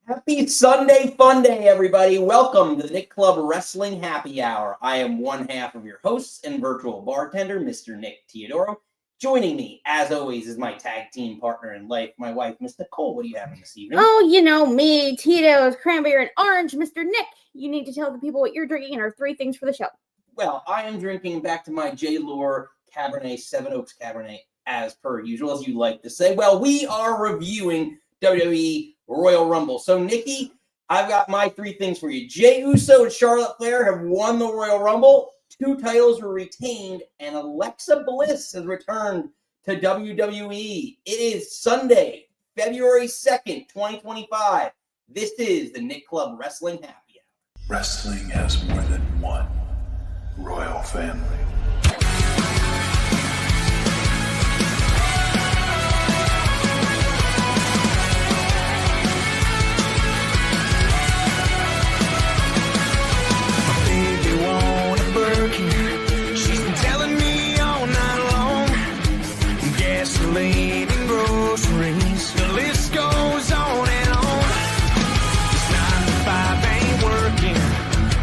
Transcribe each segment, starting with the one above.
Happy Sunday Fun Day, everybody. Welcome to the Nick Club Wrestling Happy Hour. I am one half of your hosts and virtual bartender, Mr. Nick Teodoro. Joining me, as always, is my tag team partner in life, my wife, Miss Nicole. What are you having this evening? Oh, you know me, Tito's, cranberry, and orange. Mr. Nick, you need to tell the people what you're drinking and our 3 things for the show. Well, I am drinking back to my J. Lure Cabernet, Seven Oaks Cabernet, as per usual, as you like to say. Well, we are reviewing WWE Royal Rumble. So, Nikki, I've got my 3 things for you. Jey Uso and Charlotte Flair have won the Royal Rumble. 2 titles were retained, and Alexa Bliss has returned to WWE. It is Sunday, February 2nd, 2025. This is the Nick Club Wrestling Happy Hour. Wrestling has more than one royal family. She's been telling me all night long. Gasoline and groceries, the list goes on and on. This 9 to 5 ain't working.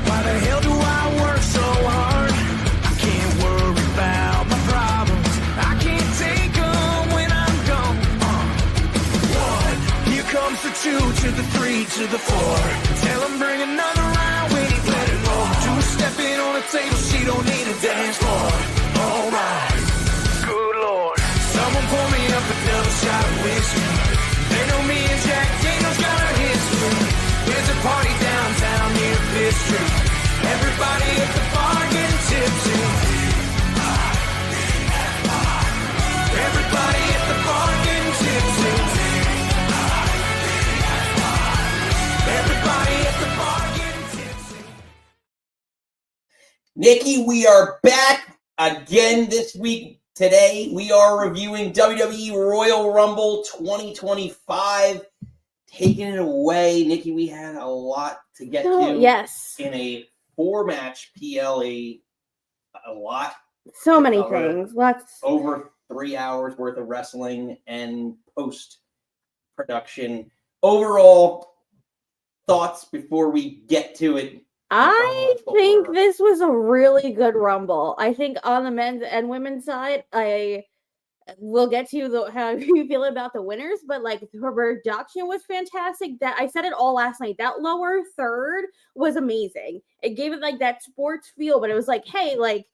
Why the hell do I work so hard? I can't worry about my problems. I can't take them when I'm gone. 1, here comes the 2 to the 3 to the 4. Tell him bring another round when he's let it go. 2 stepping on the table, she don't need a dance floor. Alright, good lord. Someone pour me up another shot of whiskey. They know me and Jack Daniels got a history. There's a party downtown near Fifth Street. Everybody at the bar getting tipsy. Everybody at the bar getting tipsy. Everybody at the bar getting tipsy. Nikki, we are back again this week. Today, we are reviewing WWE Royal Rumble 2025. Taking it away, Nikki, we had a lot to get to. Yes. In a 4-match PLE. A lot. So many things. Lots. Over 3 hours worth of wrestling and post-production. Overall, thoughts before we get to it? I think this was a really good Rumble. I think on the men's and women's side, I will get to how you feel about the winners, but like the production was fantastic. That I said it all last night. That lower third was amazing. It gave it like that sports feel, but it was like, hey, like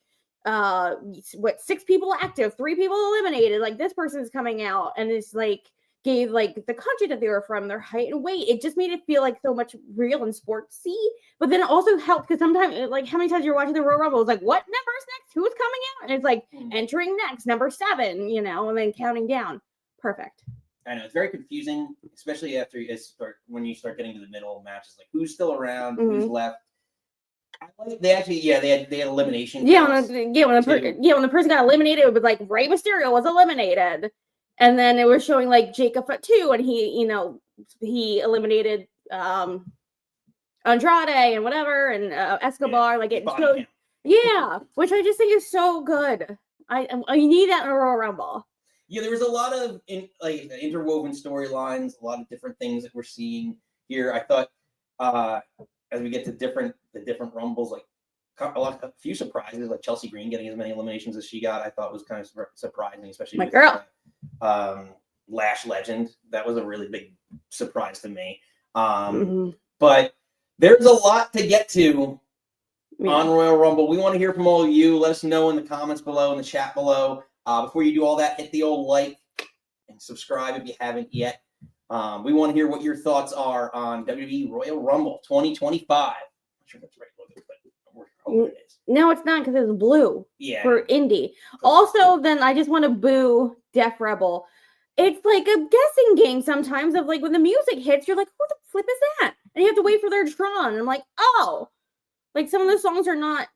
6 people active, 3 people eliminated. Like this person's coming out, and it's like gave like the country that they were from, their height and weight. It just made it feel like so much real and sportsy. But then it also helped because sometimes, like, how many times you're watching the Royal Rumble, it's like, what number's next? Who's coming out? And it's like entering next, number 7, you know, and then counting down. Perfect. I know it's very confusing, especially after when you start getting to the middle of matches, like who's still around, who's left. They actually, they had elimination. When the person got eliminated, it was like Rey Mysterio was eliminated. And then it was showing like Jacob at 2, and he eliminated Andrade and whatever, and Escobar. Which I just think is so good. I need that in a Royal Rumble. Yeah, there was a lot of interwoven storylines, a lot of different things that we're seeing here. I thought as we get to the different Rumbles, like a few surprises, like Chelsea Green getting as many eliminations as she got, I thought was kind of surprising, especially with girl. Lash Legend. That was a really big surprise to me. But there's a lot to get to on Royal Rumble. We want to hear from all of you. Let us know in the comments below, in the chat below. Before you do all that, hit the old like and subscribe if you haven't yet. We want to hear what your thoughts are on WWE Royal Rumble 2025. I'm not sure if that's the right logo, but we're hoping it is. No, it's not, because it's blue for indie. Also, then I just want to boo Def Rebel. It's like a guessing game sometimes of like when the music hits, you're like, who the flip is that? And you have to wait for their Tron. And I'm like, oh, like some of the songs are not.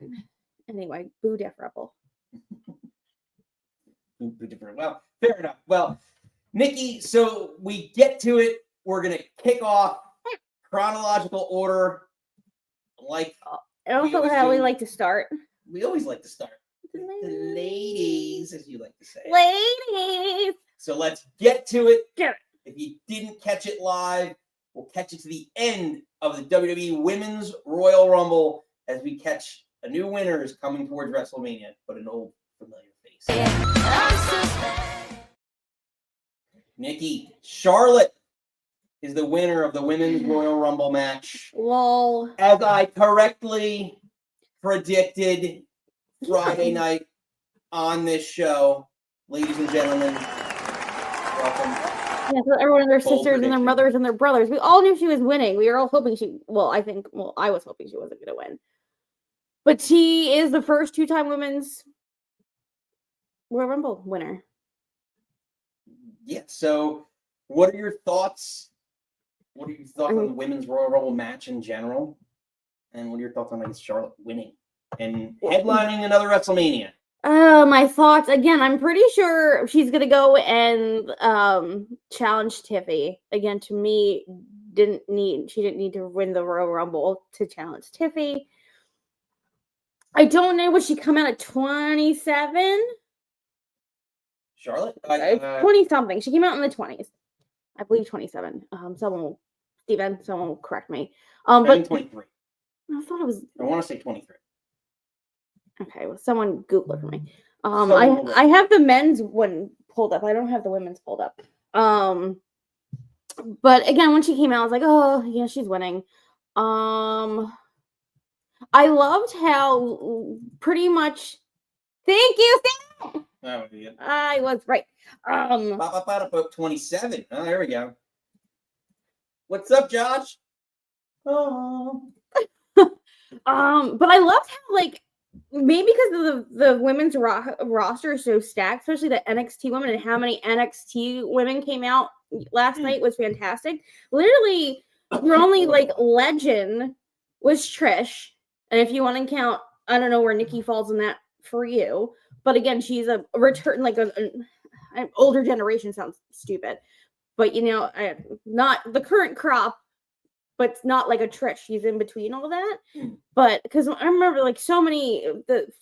Anyway, boo Def Rebel. Well, fair enough. Well, Nikki, so we get to it. We're going to kick off chronological order. Like, I also how we like to start. We always like to start. The ladies, as you like to say. Ladies. So let's get to it. Get it. If you didn't catch it live, we'll catch you to the end of the WWE Women's Royal Rumble as we catch a new winner is coming towards WrestleMania, but an old familiar face. Nikki, Charlotte is the winner of the Women's Royal Rumble match. Lol. As I correctly predicted Friday night on this show, ladies and gentlemen, welcome. Yeah, so everyone and their Bold sisters and their prediction. mothers and their brothers. We all knew she was winning. We were all hoping I was hoping she wasn't going to win. But she is the first two-time women's Royal Rumble winner. Yeah, so what are your thoughts? What are your thoughts on the Women's Royal Rumble match in general? And what are your thoughts on Charlotte winning and headlining another WrestleMania? My thoughts, again, I'm pretty sure she's gonna go and challenge Tiffy. Again, to me, she didn't need to win the Royal Rumble to challenge Tiffy. I don't know, would she come out at 27? Charlotte? 20 something. She came out in the 20s. I believe 27. Someone will correct me. But 23. I thought it was. I want to say 23. Okay, well, someone Google it for me. Someone I have the men's one pulled up. I don't have the women's pulled up. But again, when she came out, I was like, oh yeah, she's winning. I loved how pretty much. Thank you. Oh, yeah. I was right. About 27. Oh, there we go. What's up, Josh? Oh. But I loved how, like, maybe because of the women's roster is so stacked, especially the NXT women, and how many NXT women came out last night was fantastic. Literally, your only legend was Trish, and if you want to count, I don't know where Nikki falls in that for you, but again, she's a return, like an older generation. Sounds stupid, but not the current crop. But it's not like a Trish. She's in between all that. But because I remember so many,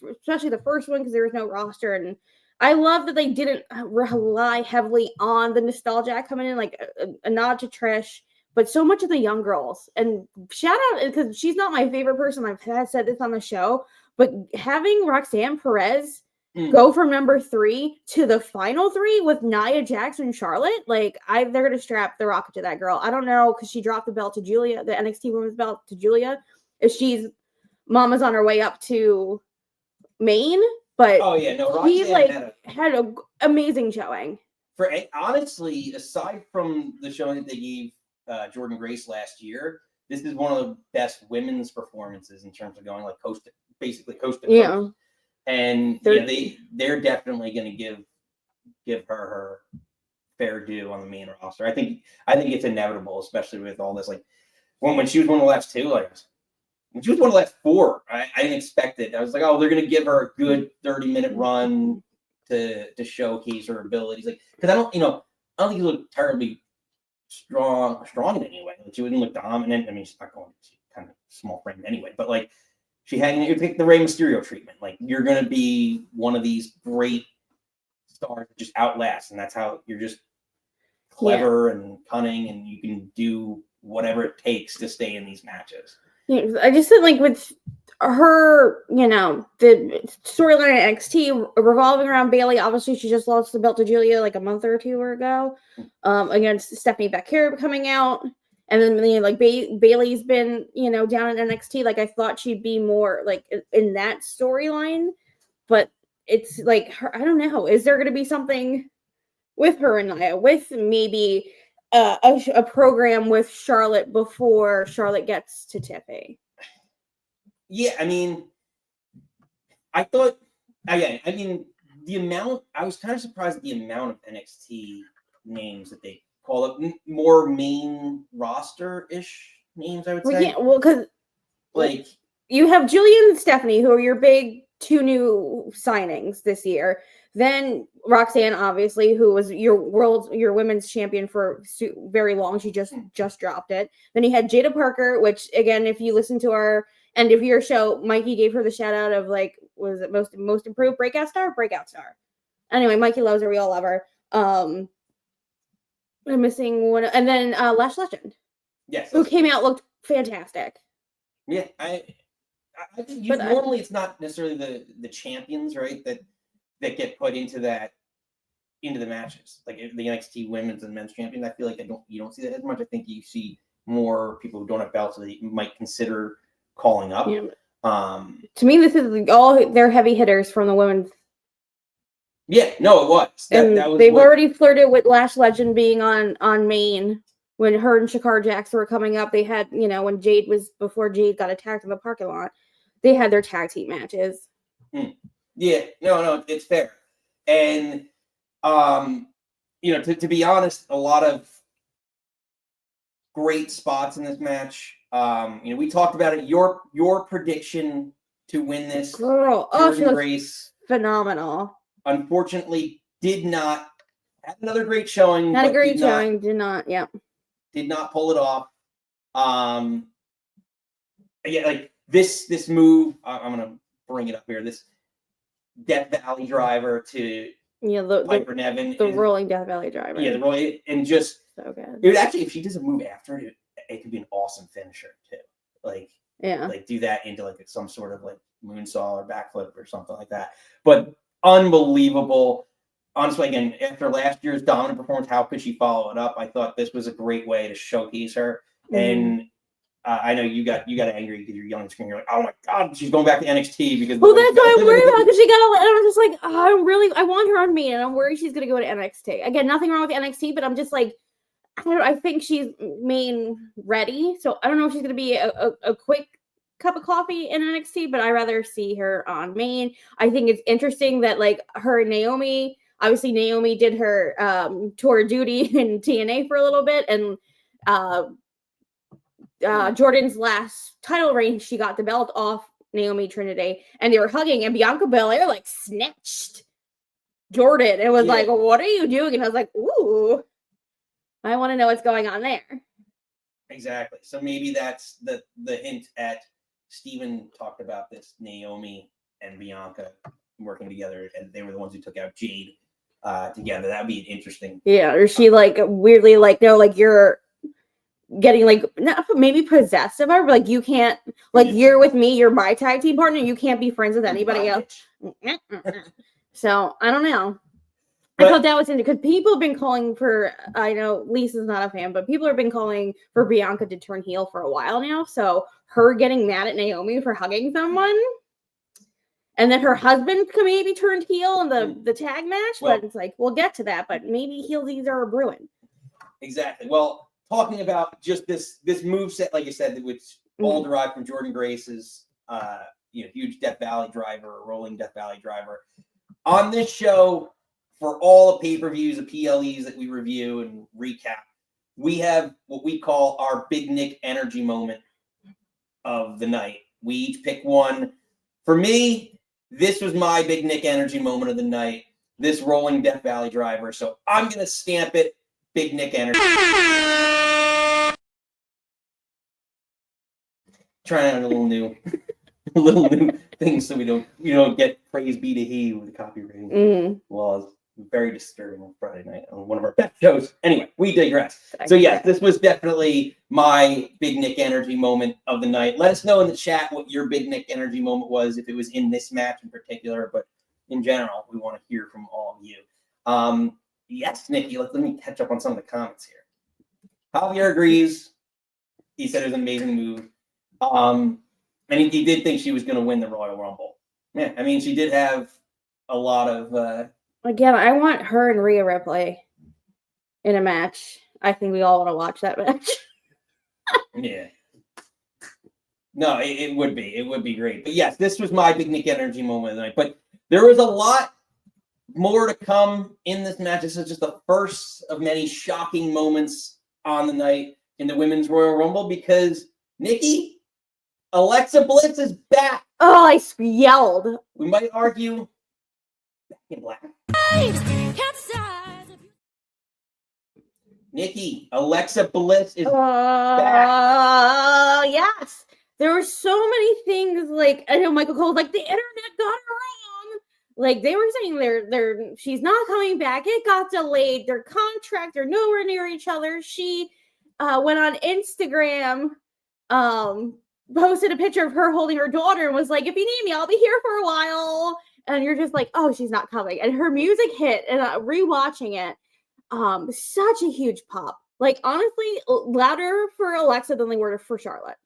especially the first one, because there was no roster. And I love that they didn't rely heavily on the nostalgia coming in, like a nod to Trish, but so much of the young girls. And shout out, because she's not my favorite person. I've said this on the show, but having Roxanne Perez go from number 3 to the final 3 with Nia Jax and Charlotte, they're gonna strap the rocket to that girl. I don't know, because she dropped the belt to Julia, the NXT Women's belt to Julia. If Mama's on her way up to Maine, but Roxanne had an amazing showing. Honestly, aside from the showing that they gave Jordan Grace last year, this is one of the best women's performances in terms of going coast to coast. And they're definitely going to give her fair due on the main roster. I think it's inevitable, especially with all this. When she was one of the last 2, when she was one of the last 4, I didn't expect it. I was like, oh, they're going to give her a good 30-minute run to showcase her abilities. Because I don't think she looked terribly strong in any way. She wouldn't look dominant. I mean, she's not going. She's kind of small frame anyway, but she had the Rey Mysterio treatment. You're going to be one of these great stars that just outlast, and that's how you're just clever and cunning, and you can do whatever it takes to stay in these matches. Yeah, I just said with her, the storyline at NXT revolving around Bayley. Obviously, she just lost the belt to Julia a month or 2 ago against Stephanie Becker coming out. And then Bayley's been, down in NXT. I thought she'd be more in that storyline, but it's her. I don't know. Is there going to be something with her and Nia, with maybe a program with Charlotte before Charlotte gets to Tiffy? Yeah, I mean, I thought the amount. I was kind of surprised at the amount of NXT names that they call up more main roster-ish names, I would say. Yeah, well, because you have Julia and Stephanie, who are your big 2 new signings this year. Then Roxanne, obviously, who was your women's champion for very long. She just dropped it. Then you had Jada Parker, which again, if you listen to our end of year show, Mikey gave her the shout out of was it most improved breakout star? Anyway, Mikey loves her. We all love her. I'm missing one, and then Lash Legend. Yes. who came out looked fantastic. Yeah, I think But normally it's not necessarily the champions, right, that get put into the matches. Like the NXT women's and men's champions, I feel like you don't see that as much. I think you see more people who don't have belts that you might consider calling up. Yeah. To me, this is all their heavy hitters from the women's. Yeah, no, it was. And that was they've already flirted with Lash Legend being on Maine. When her and Shakar Jackson were coming up, they had, when before Jade got attacked in the parking lot, they had their tag team matches. Yeah, no, it's fair. And, to be honest, a lot of great spots in this match. We talked about it. Your prediction to win this, Girl, Jordynne she Grace, phenomenal. unfortunately did not have another great showing. Had a but great showing, did not pull it off. Yeah, like this move, I'm gonna bring it up here. This Death Valley driver to Piper Niven, the rolling Death Valley driver. Yeah, the rolling, and just so good. It would actually, if she does a move after it, it could be an awesome finisher too. Like do that into like some sort of like moonsault or backflip or something like that. But unbelievable. Honestly, again, after last year's dominant performance, how could she follow it up? I thought this was a great way to showcase her. And I know you got angry because you're yelling at the screen. You're like, oh my God, she's going back to NXT because. Well, that's what I'm worried about because she got. And I'm just like, I want her on me, and I'm worried she's gonna go to NXT. Again, nothing wrong with NXT, but I'm just like, I think she's main ready, so I don't know if she's gonna be a quick cup of coffee in NXT, but I rather see her on main. I think it's interesting that like her and Naomi. Obviously, Naomi did her tour of duty in TNA for a little bit, and Jordan's last title reign, she got the belt off Naomi Trinity, and they were hugging, and Bianca Belair like snatched Jordan. It was like, what are you doing? And I was like, ooh, I want to know what's going on there. Exactly. So maybe that's the hint at Steven talked about this, Naomi and Bianca working together, and they were the ones who took out Jade together. That would be interesting. Yeah, or she like weirdly like, no, like you're getting like not maybe possessive of, like you can't, like you're with me, you're my tag team partner, you can't be friends with anybody else. So I don't know. But I thought that was interesting because people have been calling for, I know Lisa's not a fan, but people have been calling for Bianca to turn heel for a while now. So her getting mad at Naomi for hugging someone, and then her husband maybe turned heel in the tag match, but it's like, we'll get to that, but maybe heelsies are brewing. Exactly. Well, talking about just this move set, like you said, which all derived from Jordynne Grace's huge Death Valley driver, rolling Death Valley driver. On this show, for all the pay-per-views, the PLEs that we review and recap, we have what we call our Big Nick energy moment of the night. We each pick one. For me, this was my Big Nick energy moment of the night, this rolling Death Valley driver. So I'm going to stamp it Big Nick energy. Trying out a little new things so we don't get praise be to he with the copyright laws. Very disturbing on Friday night on one of our best shows. Anyway, we digress. So yes, this was definitely my Big Nick energy moment of the night. Let us know in the chat what your Big Nick energy moment was, if it was in this match in particular, but in general, we want to hear from all of you. Yes, Nikki, let me catch up on some of the comments here. Javier agrees. He said it was an amazing move. And he did think she was going to win the Royal Rumble. Yeah, I mean, she did have a lot of... Again, I want her and Rhea Ripley in a match. I think we all want to watch that match. Yeah. No, it would be. It would be great. But yes, this was my Big Nick energy moment of the night. But there was a lot more to come in this match. This is just the first of many shocking moments on the night in the Women's Royal Rumble because, Nikki, Alexa Bliss is back. Oh, I yelled. We might argue back in black. Nikki, Alexa Bliss is back. Yes. There were so many things, like, I know Michael Cole, like, the internet got her wrong. Like, they were saying she's not coming back. It got delayed. Their contract, they're nowhere near each other. She went on Instagram, posted a picture of her holding her daughter and was like, if you need me, I'll be here for a while. And you're just like, oh, she's not coming. And her music hit, and rewatching it, such a huge pop. Like, honestly, louder for Alexa than they were for Charlotte.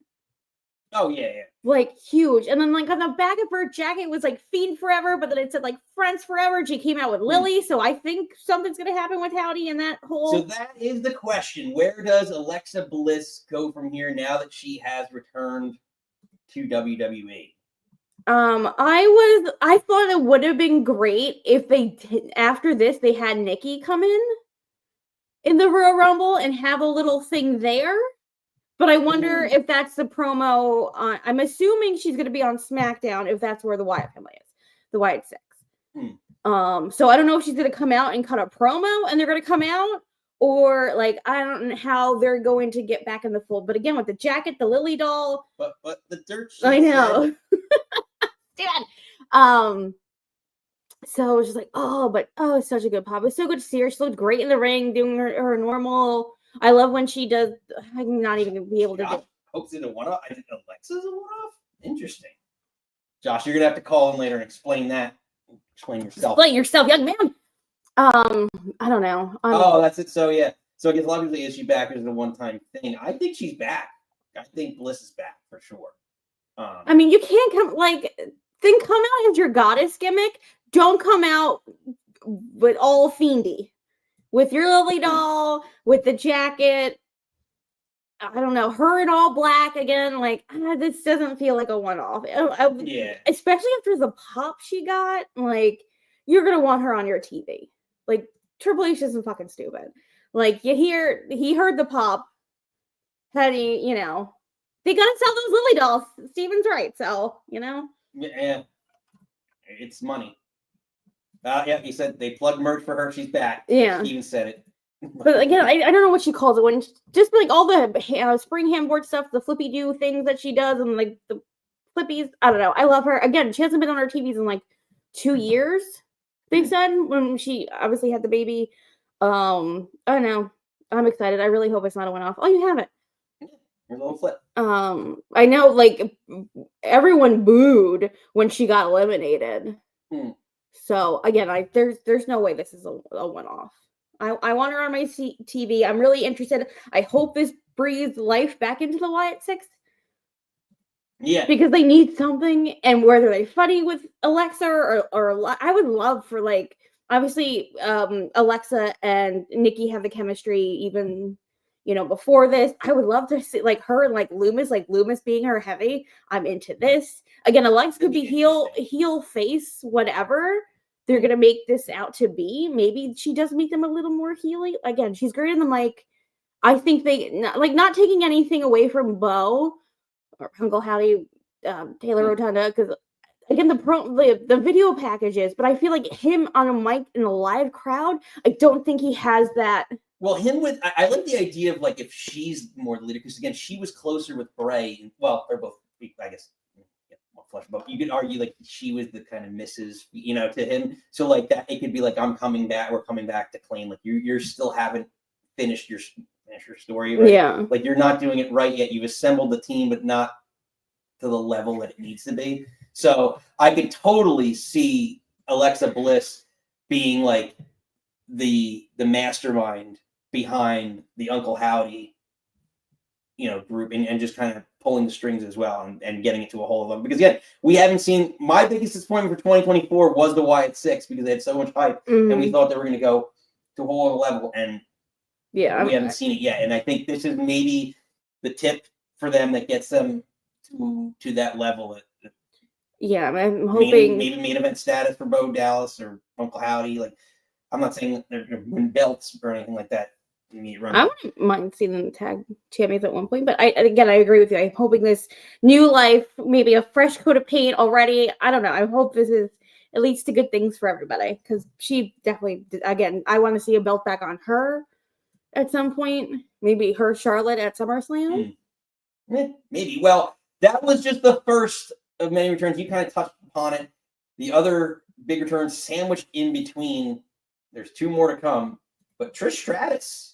Oh, yeah. Like, huge. And then, like, on the back of her jacket was, like, Fiend Forever, but then it said, like, Friends Forever. She came out with Lily, so I think something's going to happen with Howdy and that whole... So that is the question. Where does Alexa Bliss go from here now that she has returned to WWE? I thought it would have been great if after this, they had Nikki come in the Royal Rumble and have a little thing there. But I wonder if that's the promo. I'm assuming she's going to be on SmackDown if that's where the Wyatt family is, the Wyatt Six. So I don't know if she's going to come out and cut a promo and they're going to come out, or like I don't know how they're going to get back in the fold. But again, with the jacket, the Lily doll, but the dirt sheet I know. So I was just like, it's such a good pop. It's so good to see her. She looked great in the ring, doing her normal. I love when she does. I'm not even gonna be able to. Hope's in a one-off. I think Alexa's a one-off. Interesting. Josh, you're gonna have to call in later and explain that. Explain yourself. Explain yourself, young man. I don't know. That's it. So yeah. So I guess a lot of people, is she back or is it a one-time thing? I think she's back. I think Bliss is back for sure. I mean, you can't come out as your goddess gimmick. Don't come out with all fiendy. With your Lily doll, with the jacket. I don't know, her in all black again. Like, this doesn't feel like a one-off. Yeah. Especially after the pop she got. Like, you're going to want her on your TV. Like, Triple H isn't fucking stupid. Like, he heard the pop. They got to sell those Lily dolls. Steven's right. So, Yeah. It's money. He said they plugged merch for her. She's back. Yeah. He even said it. But again, I don't know what she calls it. When just like all the spring handboard stuff, the flippy do things that she does, and like the flippies. I don't know. I love her. Again, she hasn't been on our TVs in like 2 years. They said when she obviously had the baby. I don't know. I'm excited. I really hope it's not a one-off. Oh, you have it. Your little flip. I know. Like everyone booed when she got eliminated. So again, there's no way this is a one-off. I want her on my TV. I'm really interested. I hope this breathes life back into the Wyatt Six. Yeah. Because they need something, and whether they're funny with Alexa or I would love for like obviously Alexa and Nikki have the chemistry even before this. I would love to see like her and like Loomis being her heavy. I'm into this. Again, Alexa could be heel face, whatever they're gonna make this out to be. Maybe she does make them a little more heely. Again, she's great in the mic. I think they not taking anything away from Bo or Uncle Howdy, Taylor Rotunda, because again the video packages, but I feel like him on a mic in a live crowd, I don't think he has that. Well, I like the idea of like if she's more the leader, because again she was closer with Bray. Well, they're both, I guess. Flesh, but you could argue like she was the kind of Mrs. To him. So like that, it could be like we're coming back to claim like you still haven't finished your story. Right? Yeah. Like you're not doing it right yet. You've assembled the team, but not to the level that it needs to be. So I could totally see Alexa Bliss being like the mastermind behind the Uncle Howdy, group and just kind of pulling the strings as well and getting it to a whole level. Because again, we haven't seen, my biggest disappointment for 2024 was the Wyatt Six, because they had so much hype and we thought they were going to go to a whole other level, and we haven't seen it yet. And I think this is maybe the tip for them that gets them to that level. I'm hoping maybe main event status for Bo Dallas or Uncle Howdy. Like, I'm not saying they're going to win belts or anything like that. I wouldn't mind seeing them tag champions at one point, but I agree with you. I'm hoping this new life, maybe a fresh coat of paint already. I don't know. I hope it leads to good things for everybody, because she definitely, again, I want to see a belt back on her at some point. Maybe her Charlotte at SummerSlam. Maybe. Well, that was just the first of many returns. You kind of touched upon it. The other big returns sandwiched in between. There's 2 more to come, but Trish Stratus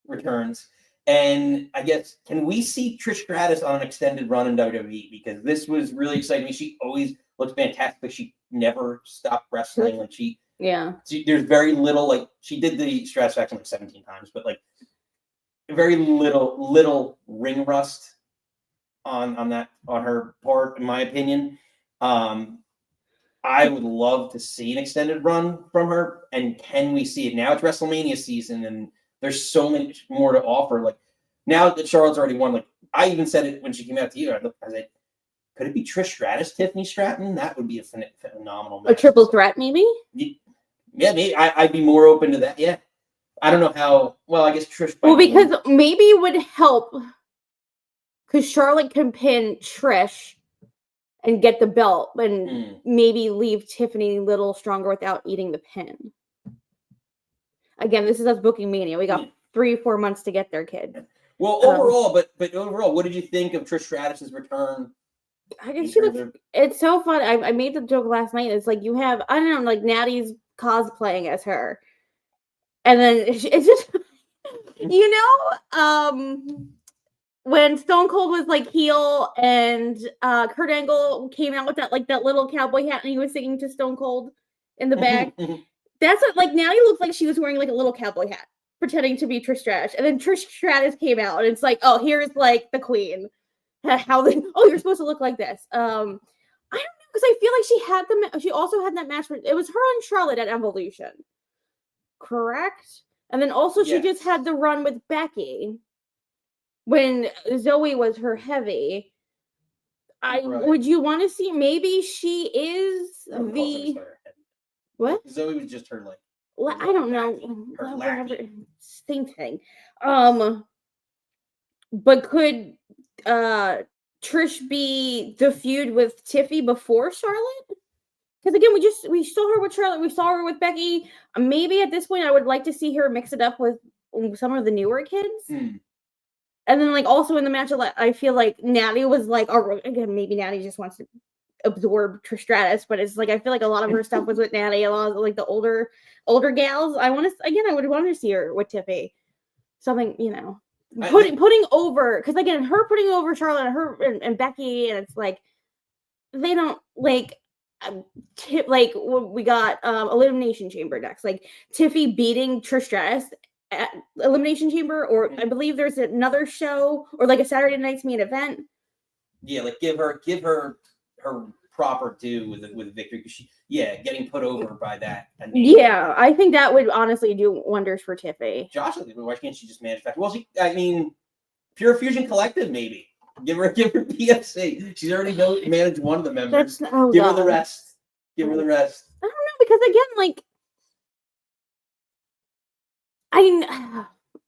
returns. And I guess, can we see Trish Stratus on an extended run in WWE? Because this was really exciting. I mean, she always looks fantastic, but she never stopped wrestling. Like there's very little, like she did the Stratus faction like 17 times, but like very little ring rust on her part, in my opinion. I would love to see an extended run from her. And can we see it? Now it's WrestleMania season, and there's so much more to offer. Like now that Charlotte's already won, like I even said it when she came out to you. I said, could it be Trish Stratus, Tiffany Stratton? That would be a phenomenal match. A triple threat, maybe? Yeah, maybe. I'd be more open to that. Yeah. I don't know how. Well, I guess Trish. Well, because maybe it would help because Charlotte can pin Trish and get the belt and maybe leave Tiffany a little stronger without eating the pin. Again, this is us booking Mania. We got 3-4 months to get there, kid. Well, overall, but overall, what did you think of Trish Stratus's return? I guess it's so fun. I made the joke last night. It's like you have, I don't know, like Natty's cosplaying as her. And then it's just, when Stone Cold was like heel and Kurt Angle came out with that little cowboy hat and he was singing to Stone Cold in the back. That's what, like, Natty looked like she was wearing like a little cowboy hat, pretending to be Trish Stratus. And then Trish Stratus came out and it's like, oh, here's like the queen. You're supposed to look like this. I don't know, because I feel like she also had that match. It was her and Charlotte at Evolution, correct? And then also she just had the run with Becky when Zoe was her heavy. Would you want to see? Maybe she is what? Zoe was just her like. I don't know. Whatever. Same thing. But could Trish be the feud with Tiffy before Charlotte? Because again, we saw her with Charlotte, we saw her with Becky. Maybe at this point, I would like to see her mix it up with some of the newer kids. And then, like, also in the match, I feel like Natty was like, again, maybe Natty just wants to absorb Trish Stratus, but it's like I feel like a lot of her stuff was with Natty, a lot of like the older gals. I would want to see her with Tiffy, something putting over, because again, her putting over Charlotte and her and Becky, and it's like they don't like. Like we got Elimination Chamber next, like Tiffy beating Trish Stratus at Elimination Chamber, or I believe there's another show or like a Saturday night's main event. Yeah, like give her her proper due with victory, because she getting put over by that. I think that would honestly do wonders for Tiffy. Josh, why can't she just manage that? Well, Pure Fusion Collective maybe. Give her PFC. She's already managed one of the members. Give her the rest. Give her the rest. I don't know, because again, like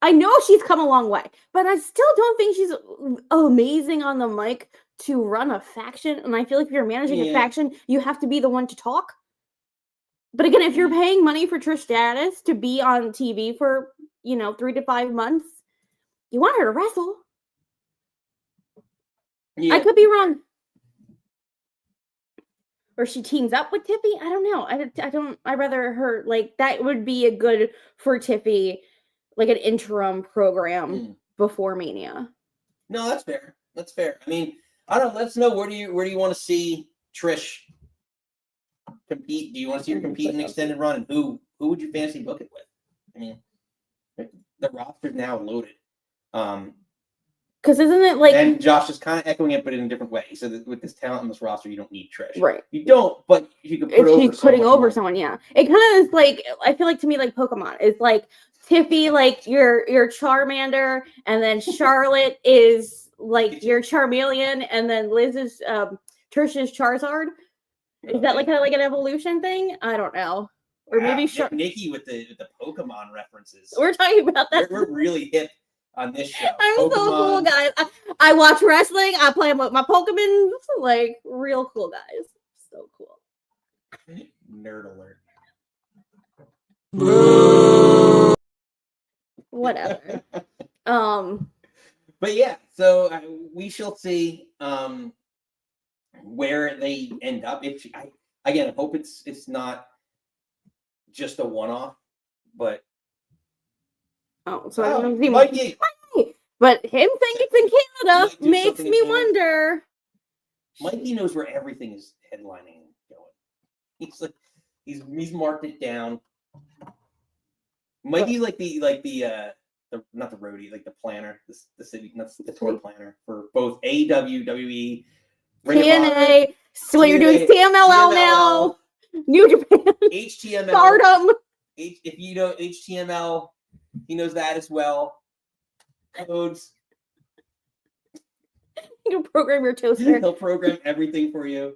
I know she's come a long way, but I still don't think she's amazing on the mic to run a faction. And I feel like if you're managing a faction, you have to be the one to talk. But again, if you're paying money for Trish Stratus to be on TV for 3 to 5 months, you want her to wrestle. Yeah. I could be wrong. Or she teams up with Tiffy. I don't know. I'd rather her, like, that would be a good for Tiffy, like an interim program before Mania. No, that's fair. That's fair. I mean, I don't know. Let us know, where do you want to see Trish compete? Do you want to see her compete in an extended run? And who would you fancy book it with? I mean, the roster's now loaded. Because isn't it like... And Josh is kind of echoing it, but in a different way. He said that with this talent on this roster, you don't need Trish. Right. You don't, but you could put over she's putting over someone, yeah. It kind of is like, I feel like to me, like Pokemon. It's like Tiffy, like your Charmander, and then Charlotte is like your Charmeleon, and then Liz is Trish's Charizard. Is that like kind of like an evolution thing? I don't know. Or maybe Nikki with the Pokemon references. We're talking about that. We're really hip on this show. I'm Pokemon. So cool, guys. I watch wrestling. I play with my Pokemon. Like, real cool, guys. So cool. Nerd alert. Whatever. But yeah, so we shall see where they end up. I hope it's not just a one-off, but so I don't know. But him saying it's in Canada Might do makes something in me Canada. wonder. Mikey knows where everything is headlining and going. He's like, he's marked it down. Mikey's like the not the roadie, like the planner, the city, not the tour planner for both AEW, WWE, Ring of Honor, TNA. So you're doing CMLL now. New Japan. HTML. Stardom. If you know HTML, he knows that as well. Codes. You program your toaster. He'll program everything for you.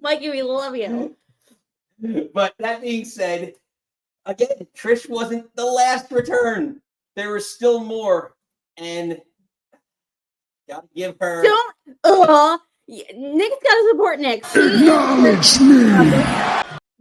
Mikey, we love you. But that being said, again, Trish wasn't the last return. There was still more, and gotta give her. Nick's got to support Nick. Acknowledge me.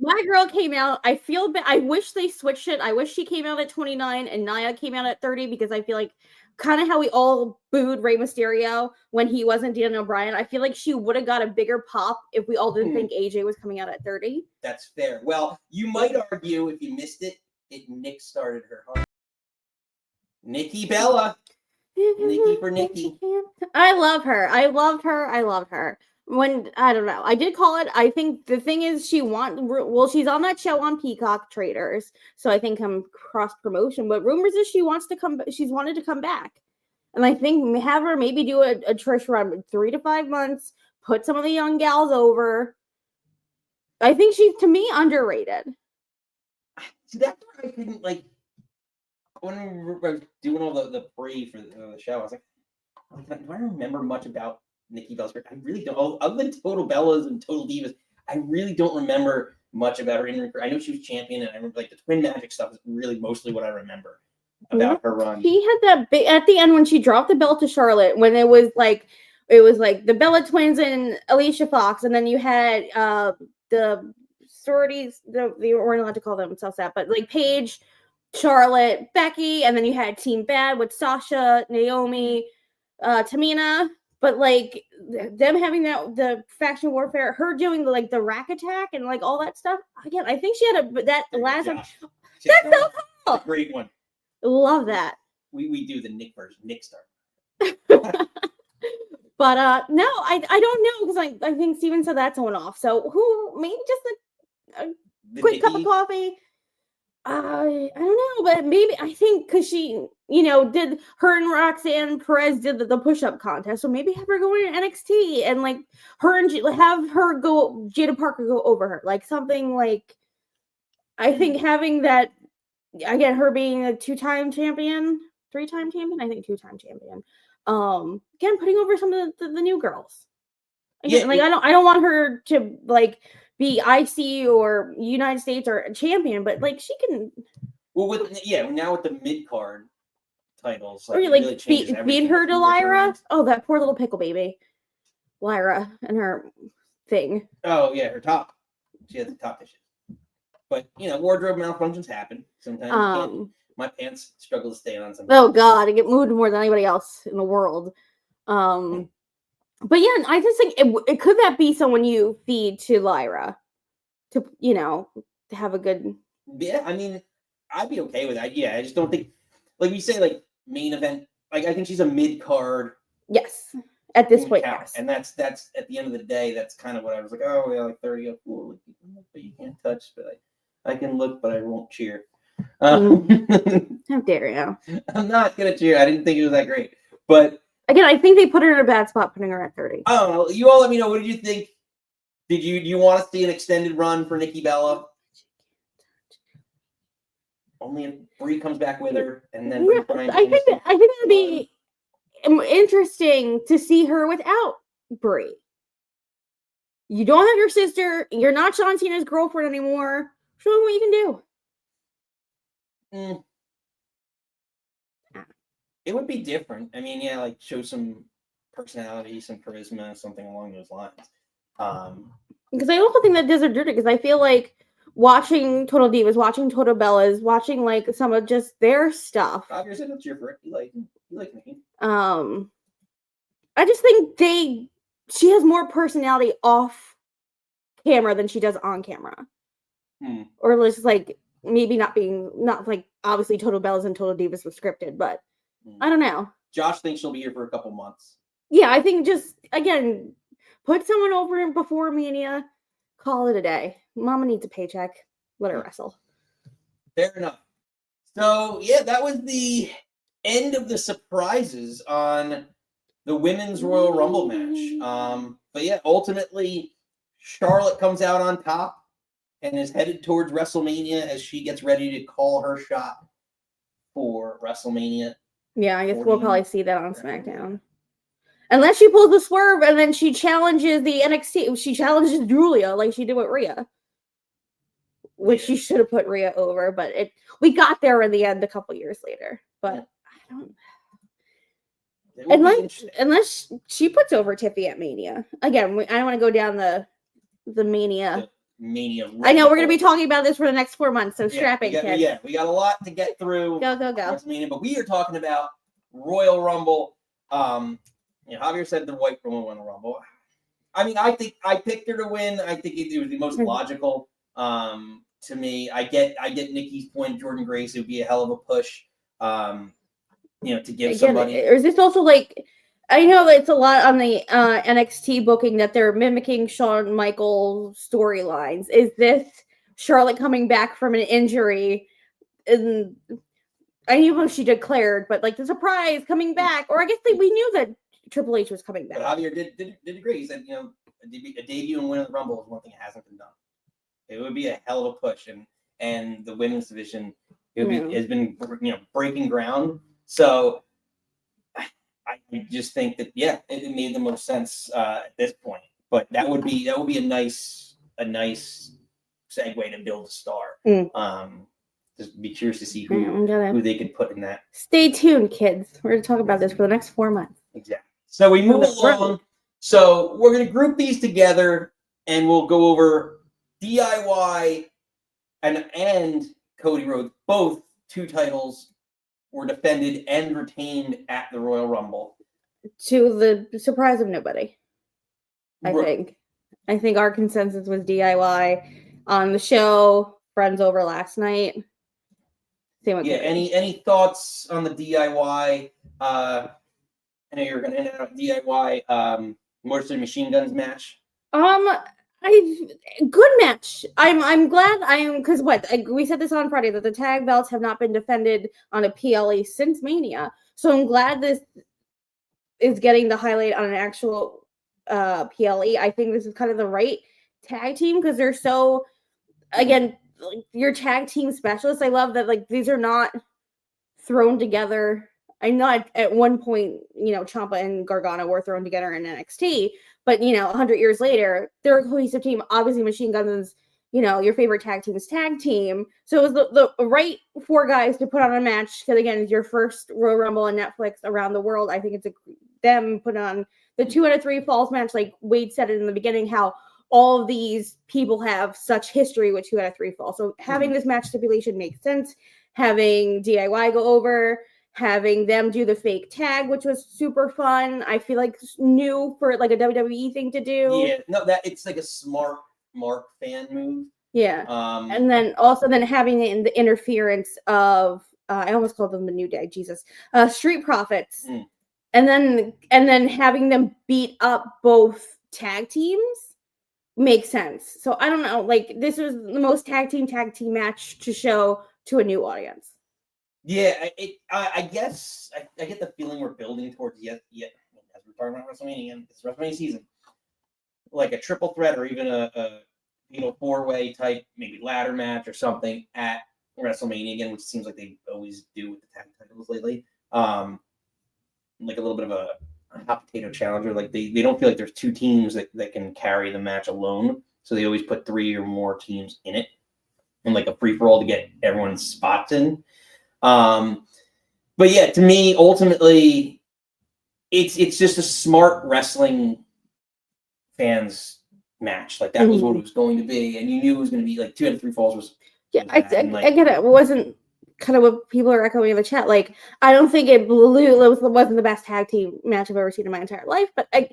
My girl came out. I feel bad. I wish they switched it. I wish she came out at 29 and Nia came out at 30 because I feel like kind of how we all booed Rey Mysterio when he wasn't Daniel Bryan. I feel like she would have got a bigger pop if we all didn't think AJ was coming out at 30. That's fair. Well, you might argue if you missed it, Nick started her heart. Nikki Bella. Nikki for Nikki. I love her. I loved her. I loved her. When I don't know, I did call it. I think the thing is, she's on that show on Peacock Traders, so I think cross promotion. But rumors is she wants to come. She's wanted to come back, and I think have her maybe do a Trish run 3 to 5 months. Put some of the young gals over. I think she's to me underrated. See, that's where I couldn't like. When we were doing all the pre for the show, I was like, do I remember much about Nikki Bella's career? I really don't. Other than Total Bellas and Total Divas, I really don't remember much about her in-ring career. I know she was champion, and I remember like the Twin Magic stuff is really mostly what I remember about her run. She had that big at the end when she dropped the belt to Charlotte when it was like the Bella Twins and Alicia Fox, and then you had the sororities. We weren't allowed to call them so sad, but like Paige, Charlotte, Becky, and then you had Team Bad with Sasha, Naomi, Tamina. But like them having the faction warfare, her doing the rack attack and like all that stuff. Again, I think she had that last one. That's so cool. A great one. Love that. We do the Nick version. Nick star. But no, I don't know because I think Steven said that's one off. So who maybe just a quick cup of coffee. I don't know, but maybe I think because she, did her and Roxanne Perez did the push-up contest, so maybe have her go in NXT and like her and have her go Jada Parker go over her, like something like. I think having that again, her being a 2-time champion, 3-time champion, I think 2-time champion. Again, putting over some of the new girls. Again, I don't want her to like be IC or United States or a champion, but like she can. Well, now with the mid card titles, Or really feed her to Lyra. Oh, that poor little pickle baby, Lyra and her thing. Oh yeah, her top. She has the top issues. But wardrobe malfunctions happen sometimes. My pants struggle to stay on sometimes. Oh God, I get moved more than anybody else in the world. But yeah, I just think it could that be someone you feed to Lyra to to have a good. Yeah, I mean, I'd be okay with that. Yeah, I just don't think, like you say, like main event. Like I think she's a mid card. Yes, at this point, yes. And that's at the end of the day, that's kind of what I was like. Oh yeah, like 30 up, cool. Like, but you can't touch, but I can look, but I won't cheer. How dare you? I'm not gonna cheer. I didn't think it was that great, but. Again, I think they put her in a bad spot putting her at 30. I don't know. You all let me know. What did you think? Do you want to see an extended run for Nikki Bella? Only if Brie comes back with her, and then I think it would be interesting to see her without Brie. You don't have your sister. You're not John Cena's girlfriend anymore. Show them what you can do. It would be different. I mean, yeah, like show some personality, some charisma, something along those lines. Because I also think that does her dirty. Because I feel like watching Total Divas, watching Total Bellas, watching like some of just their stuff. Obviously, that's your friend. You like Nikki. I just think she has more personality off camera than she does on camera. Or just like maybe not like obviously Total Bellas and Total Divas was scripted, but I don't know. Josh thinks she'll be here for a couple months. Yeah, I think just, again, put someone over before Mania, call it a day. Mama needs a paycheck. Let her wrestle. Fair enough. So, yeah, that was the end of the surprises on the Women's Royal Rumble match. But, yeah, ultimately, Charlotte comes out on top and is headed towards WrestleMania as she gets ready to call her shot for WrestleMania. Yeah, I guess we'll probably see that on SmackDown. Unless she pulls the swerve and then she challenges the NXT. She challenges Julia like she did with Rhea. Which she should have put Rhea over, but we got there in the end a couple years later. But I don't. Unless she puts over Tiffy at Mania. Again, I don't want to go down the Mania. Mania. I know we're going to be talking about this for the next 4 months, so strap in, kids. Yeah, we got a lot to get through. Go. WrestleMania, but we are talking about Royal Rumble. Javier said the white woman won the Rumble. I mean, I think I picked her to win. I think it was the most logical. To me, I get Nikki's point. Jordan Grace, it would be a hell of a push. To give somebody. Or is this also like? I know that it's a lot on the NXT booking that they're mimicking Shawn Michaels storylines. Is this Charlotte coming back from an injury? And I knew she declared, but like the surprise coming back, or I guess we knew that Triple H was coming back. But Javier did agree. He said, a debut and win of the Rumble is one thing that hasn't been done. It would be a hell of a push, and the women's division has been breaking ground. So I just think that it made the most sense at this point. But that would be a nice segue to build a star. Just be curious to see who they could put in that. Stay tuned, kids. We're going to talk about this for the next 4 months. Exactly. So we move along. So we're going to group these together, and we'll go over DIY and Cody Rhodes. Both 2 titles were defended and retained at the Royal Rumble. To the surprise of nobody, I think. I think our consensus was DIY on the show. Friends over last night. Same with any thoughts on the DIY? I know you're going to end out DIY Motor City Machine Guns match. Good match. I'm glad because we said this on Friday that the tag belts have not been defended on a PLE since Mania. So I'm glad this is getting the highlight on an actual PLE. I think this is kind of the right tag team because they're so, again, like your tag team specialists. I love that these are not thrown together. I know at one point, Ciampa and Gargano were thrown together in NXT, but 100 years later, they're a cohesive team. Obviously, Machine Guns is, your favorite tag team is tag team. So it was the right 4 guys to put on a match because again, it's your first Royal Rumble on Netflix around the world. I think it's them put on the 2 out of 3 falls match. Like Wade said it in the beginning, how all of these people have such history with 2 out of 3 falls. So having this match stipulation makes sense. Having DIY go over. Having them do the fake tag, which was super fun. I feel like new for like a WWE thing to do. Yeah, no, it's like a smart Mark fan move. Yeah, and then having the interference of I almost called them the New Day. Jesus, Street Profits, and then having them beat up both tag teams makes sense. So I don't know, this was the most tag team match to show to a new audience. Yeah, I guess I get the feeling we're building towards yet as we're talking about WrestleMania, and it's WrestleMania season, like a triple threat or even a 4-way type maybe ladder match or something at WrestleMania again, which seems like they always do with the tag titles lately. Like a little bit of a hot potato challenger. Like they don't feel like there's 2 teams that can carry the match alone, so they always put 3 or more teams in it, and like a free for all to get everyone's spots in. But yeah, to me, ultimately, it's just a smart wrestling fans match. Like that was what it was going to be, and you knew it was going to be like 2 out of 3 falls was. Yeah, I get it. It wasn't kind of what people are echoing in the chat. Like, I don't think it wasn't the best tag team match I've ever seen in my entire life, but I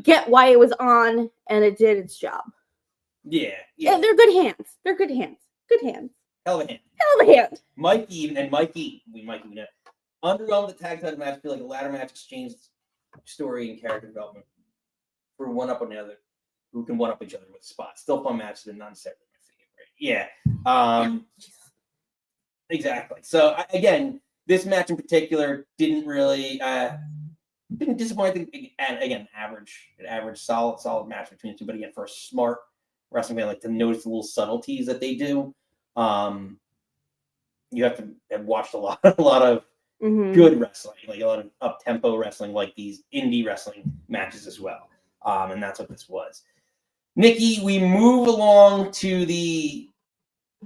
get why it was on, and it did its job. Yeah. They're good hands. They're good hands. Good hands. Hell of a hand. Hell of a hand. Mikey, we might even know. Underwhelmed the tag title match. I feel like the ladder match exchanged story and character development for one up on the other, who can one up each other with spots. Still fun matches, but not necessarily my favorite. Yeah. Exactly. So again, this match in particular didn't really didn't disappoint. And again, average, solid match between the two. But again, for a smart wrestling fan, like to notice the little subtleties that they do. You have to have watched a lot of good wrestling, like a lot of up-tempo wrestling, like these indie wrestling matches as well. And that's what this was. Nikki, we move along to the,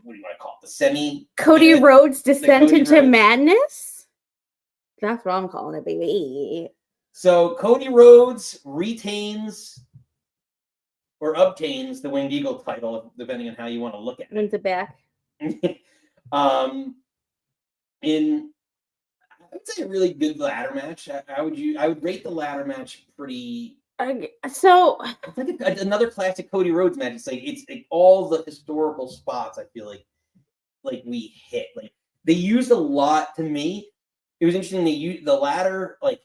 what do you want to call it? The semi... Cody Rhodes descent into Rhodes. madness? That's what I'm calling it, baby. So Cody Rhodes retains or obtains the Winged Eagle title, depending on how you want to look at it. Wins it back. In I would say a really good ladder match. I would rate the ladder match pretty. So It's like another classic Cody Rhodes match. It's like all the historical spots. I feel like we hit. Like they used a lot. To me, it was interesting. They used the ladder, like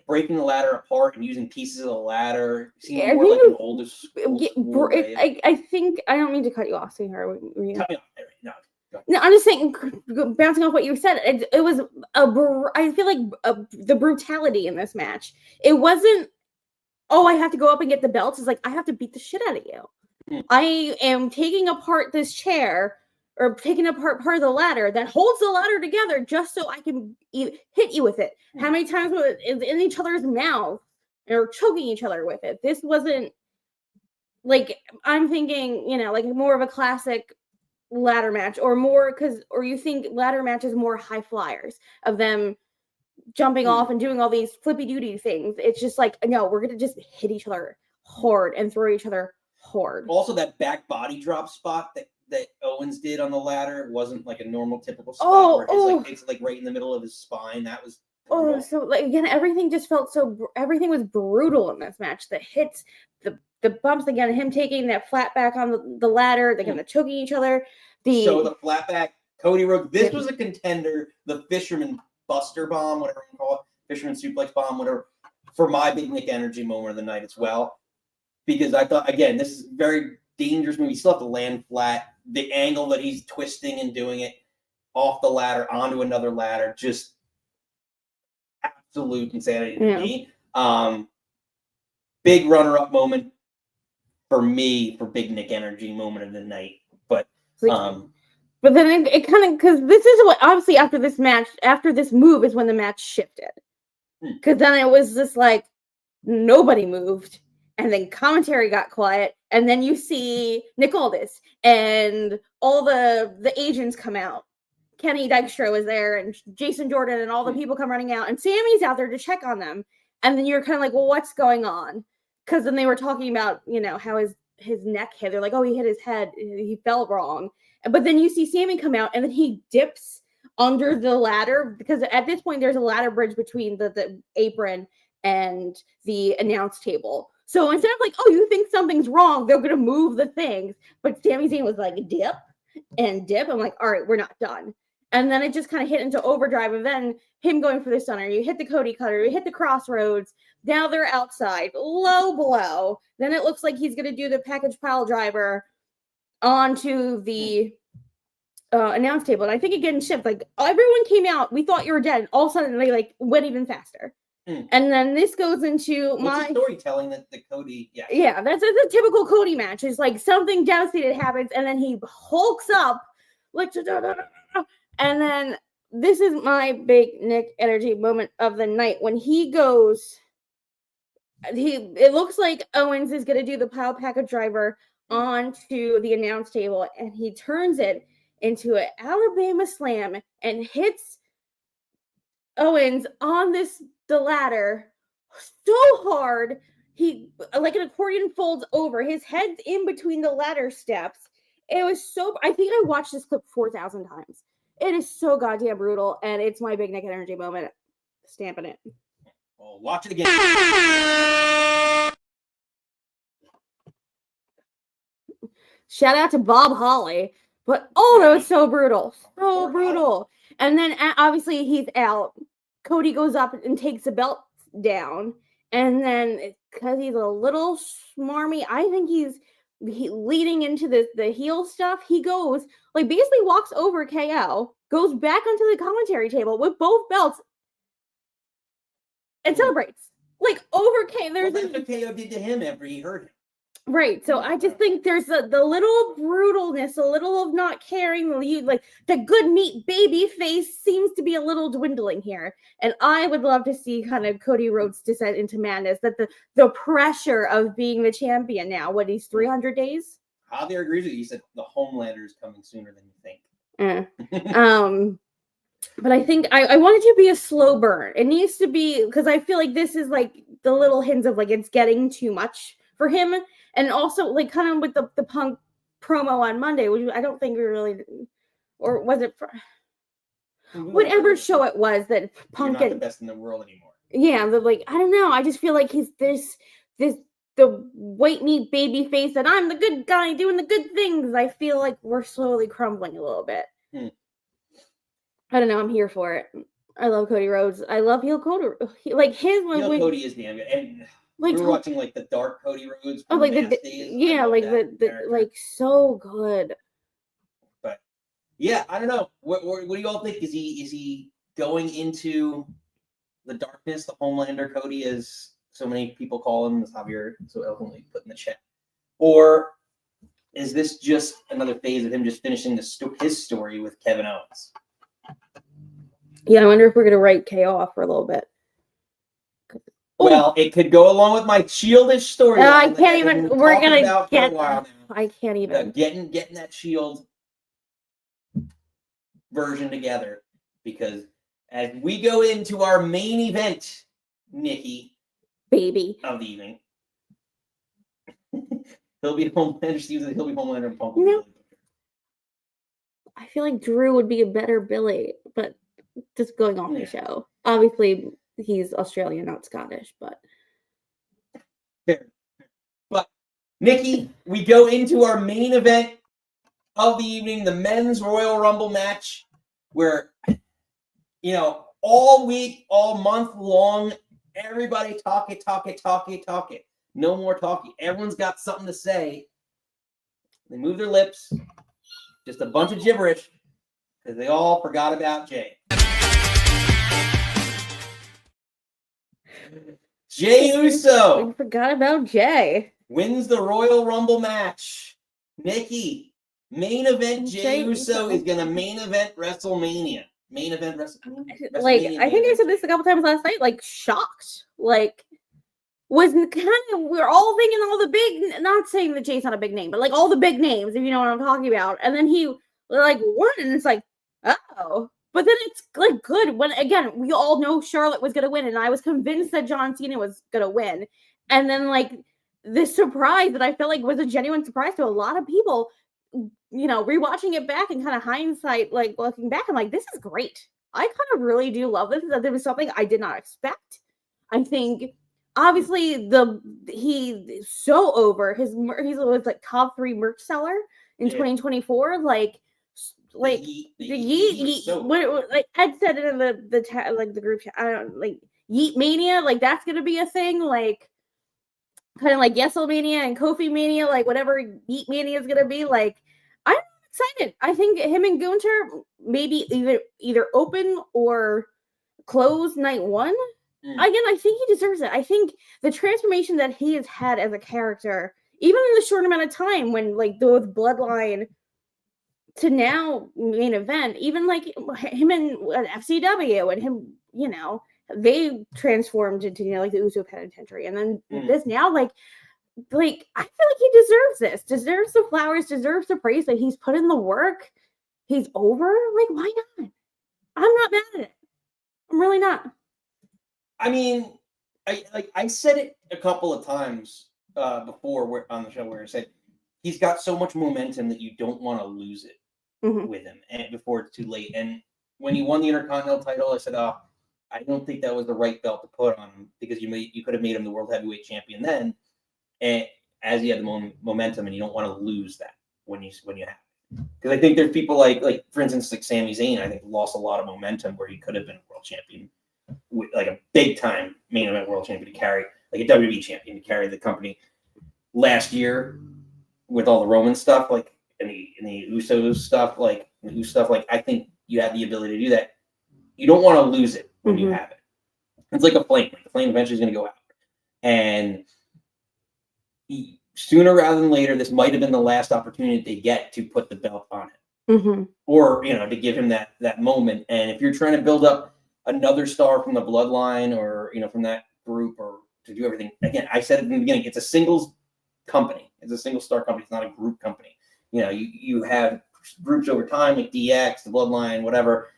breaking the ladder apart and using pieces of the ladder. Seemed more like an old school way. I think I don't mean to cut you off, sweetheart. Cut me off. No, I'm just saying, bouncing off what you said, it was I feel like the brutality in this match. It wasn't, oh, I have to go up and get the belts. It's like, I have to beat the shit out of you. I am taking apart this chair or taking apart part of the ladder that holds the ladder together just so I can hit you with it. How many times was it in each other's mouth or choking each other with it? This wasn't like, I'm thinking, like more of a classic ladder match or you think ladder match is more high flyers of them jumping off and doing all these flippy duty things. It's just like, no, we're gonna just hit each other hard and throw each other hard. Also, that back body drop spot that Owens did on the ladder wasn't like a normal typical spot. It's like right in the middle of his spine. That was brutal. So like again, everything just felt everything was brutal in this match. The hits, the bumps, again, him taking that flat back on the ladder, again, the choking each other. So the flat back, Cody Rhodes, this was a contender, the Fisherman Buster Bomb, whatever you call it, Fisherman Suplex Bomb, whatever, for my big Nick Energy moment of the night as well. Because I thought, again, this is a very dangerous move. You still have to land flat. The angle that he's twisting and doing it off the ladder onto another ladder, just absolute insanity to me. Big runner-up moment for me for big Nick Energy moment of the night. But then it kind of, because this is what, obviously after this match, after this move is when the match shifted. Because then it was just like, nobody moved. And then commentary got quiet. And then you see Nick Aldis and all the agents come out. Kenny Dykstra was there and Jason Jordan and all the people come running out. And Sammy's out there to check on them. And then you're kind of like, well, what's going on? Because then they were talking about, how his neck hit. They're like, oh, he hit his head. He fell wrong. But then you see Sammy come out and then he dips under the ladder because at this point there's a ladder bridge between the apron and the announce table. So instead of like, oh, you think something's wrong, they're going to move the things. But Sami Zayn was like, dip and dip. I'm like, all right, we're not done. And then it just kind of hit into overdrive. And then him going for the stunner. You hit the Cody cutter. You hit the crossroads. Now they're outside. Low blow. Then it looks like he's going to do the package pile driver onto the announce table. And I think it getting shipped. Like, everyone came out. We thought you were dead. And all of a sudden, they like went even faster. And then this goes into my storytelling that the Cody, that's a typical Cody match. It's like something devastating happens, and then he hulks up, like, and then this is my big Nick Energy moment of the night when he goes. It looks like Owens is going to do the pile package driver onto the announce table, and he turns it into an Alabama slam and hits Owens on the ladder so hard he like an accordion folds over. His head's in between the ladder steps. It was so, I think I watched this clip 4,000 times. It is so goddamn brutal, and it's my big Nick Energy moment. Stamping it. Well, watch it again. Shout out to Bob Holly. But that was so brutal. So brutal. And then obviously he's out. Cody goes up and takes the belt down, and then because he's a little smarmy, I think he's leading into the heel stuff. He goes like basically walks over KO, goes back onto the commentary table with both belts, and celebrates like over KO. That's what KO did to him after he hurt him. Right, so I just think there's the little brutalness, a little of not caring, like the good meat baby face seems to be a little dwindling here. And I would love to see kind of Cody Rhodes' descent into madness, that the pressure of being the champion now, what, he's 300 days? Javier agrees with you. He said the Homelander is coming sooner than you think. But I think I want it to be a slow burn. It needs to be, because I feel like this is like the little hints of like it's getting too much for him. And also, like, kind of with the Punk promo on Monday, which I don't think we really, or was it for whatever show it was that Punk You're not the best in the world anymore. Yeah, but like I don't know. I just feel like he's the white meat baby face that I'm the good guy doing the good things. I feel like we're slowly crumbling a little bit. I don't know. I'm here for it. I love Cody Rhodes. I love heel Cody. Like his Cody is damn good. And like, we were watching like the dark Cody Rhodes. Oh, like days. like the like so good. But yeah, I don't know. What do you all think? Is he going into the darkness, the Homelander Cody, as so many people call him, as Javier so eloquently put in the chat, or is this just another phase of him just finishing his story with Kevin Owens? Yeah, I wonder if we're gonna write KO off for a little bit. Well, it could go along with my Shieldish story. I can't even. We're gonna get. I can't even. Getting that Shield version together, because as we go into our main event, Nikki, baby of the evening, he'll be Homelander. He'll be Homelander and Punk. No. I feel like Drew would be a better Billy, but just going off the show. Obviously, he's Australian, not Scottish, but. Fair. But, Nikki, we go into our main event of the evening, the Men's Royal Rumble match, where, all week, all month long, everybody talk it. No more talking. Everyone's got something to say. They move their lips. Just a bunch of gibberish, because they all forgot about Jey. Jey Uso. We forgot about Jey. Wins the Royal Rumble match. Nikki, main event Jey Uso is going to main event WrestleMania. Main event WrestleMania. Like, I think I said this a couple times last night, like, shocked. Like, was kind of, we're all thinking all the big, not saying that Jay's not a big name, but like all the big names, if you know what I'm talking about. And then he like won, and it's like, oh. But then it's like good when, again, we all know Charlotte was going to win, and I was convinced that John Cena was going to win. And then like this surprise that I felt like was a genuine surprise to a lot of people, rewatching it back and kind of hindsight, like looking back, I'm like, this is great. I kind of really do love this. That there was something I did not expect. I think obviously he's so over. He was like top 3 merch seller in 2024. Like Ed said it in the group chat. I don't like Yeet Mania. Like that's gonna be a thing. Like kind of like Yeselmania and Kofi Mania. Like whatever Yeet Mania is gonna be. Like I'm excited. I think him and Gunther maybe either open or close night 1. Again, I think he deserves it. I think the transformation that he has had as a character, even in the short amount of time when like with Bloodline to now main event, even like him and FCW and him, they transformed into like the Uso Penitentiary, and then this now like I feel like he deserves this, deserves the flowers, deserves the praise that he's put in the work. He's over. Like why not? I'm not mad at it. I'm really not. I mean, I said it a couple of times before on the show where I said he's got so much momentum that you don't want to lose it with him and before it's too late. And when he won the Intercontinental title, I said, I don't think that was the right belt to put on him, because you could have made him the World Heavyweight Champion then, and as you have the momentum, and you don't want to lose that when you have it. Because I think there's people like for instance like Sami Zayn, I think lost a lot of momentum where he could have been a world champion. like a big time main event world champion to carry, like a WWE champion to carry the company last year with all the Roman stuff, like and the Usos stuff, like I think you have the ability to do that. You don't want to lose it when you have it. It's like a flame. The flame eventually is going to go out, and sooner rather than later, this might have been the last opportunity they get to put the belt on it, or to give him that moment. And if you're trying to build up another star from the bloodline, or from that group, or to do everything again, I said it in the beginning, it's a singles company. It's a single star company. It's not a group company. You have groups over time like DX, the bloodline, whatever,